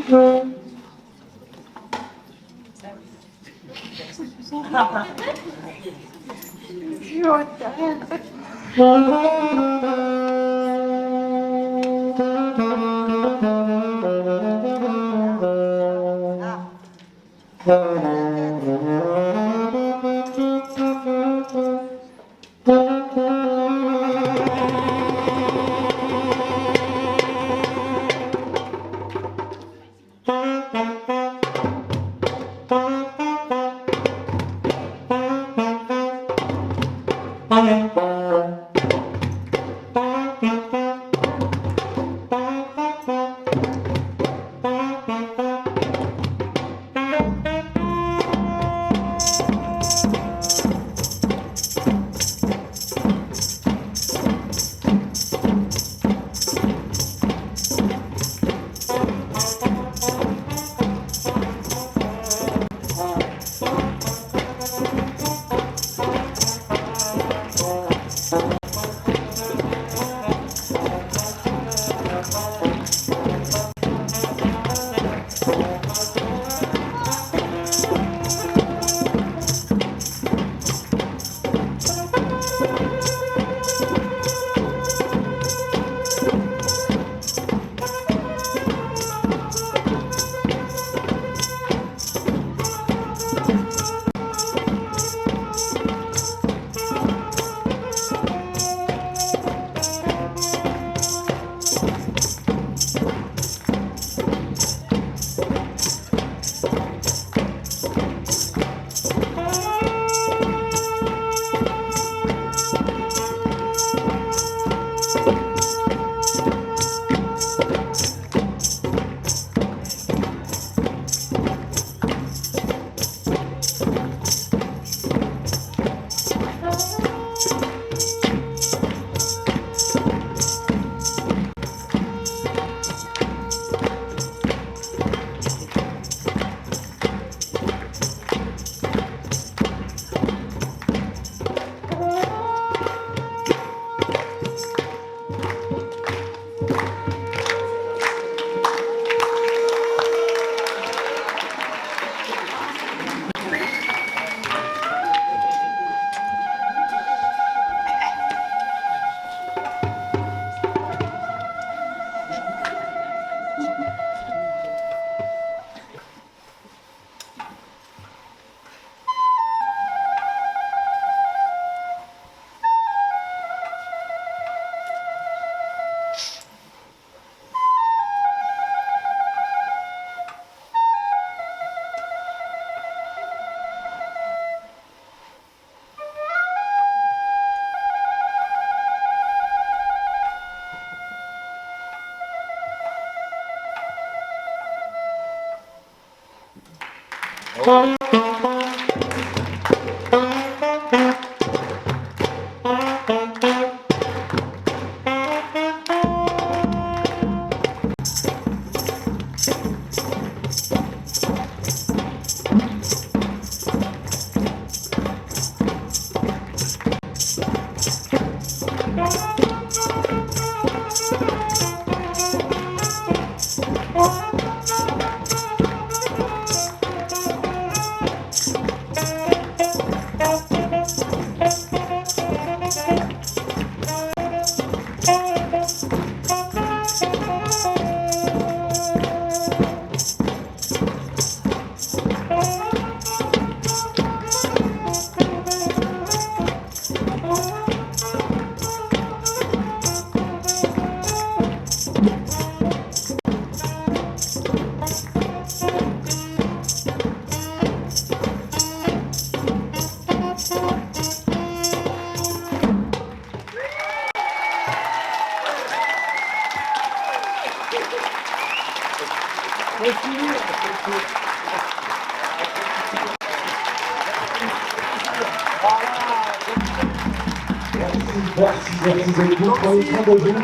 Merci, merci beaucoup. Prenez soin de vous.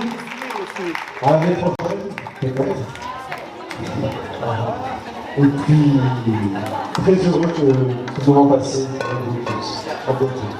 À l'année prochaine, peut-être. Et puis, très heureux que ce moment passé avec vous tous. À bientôt.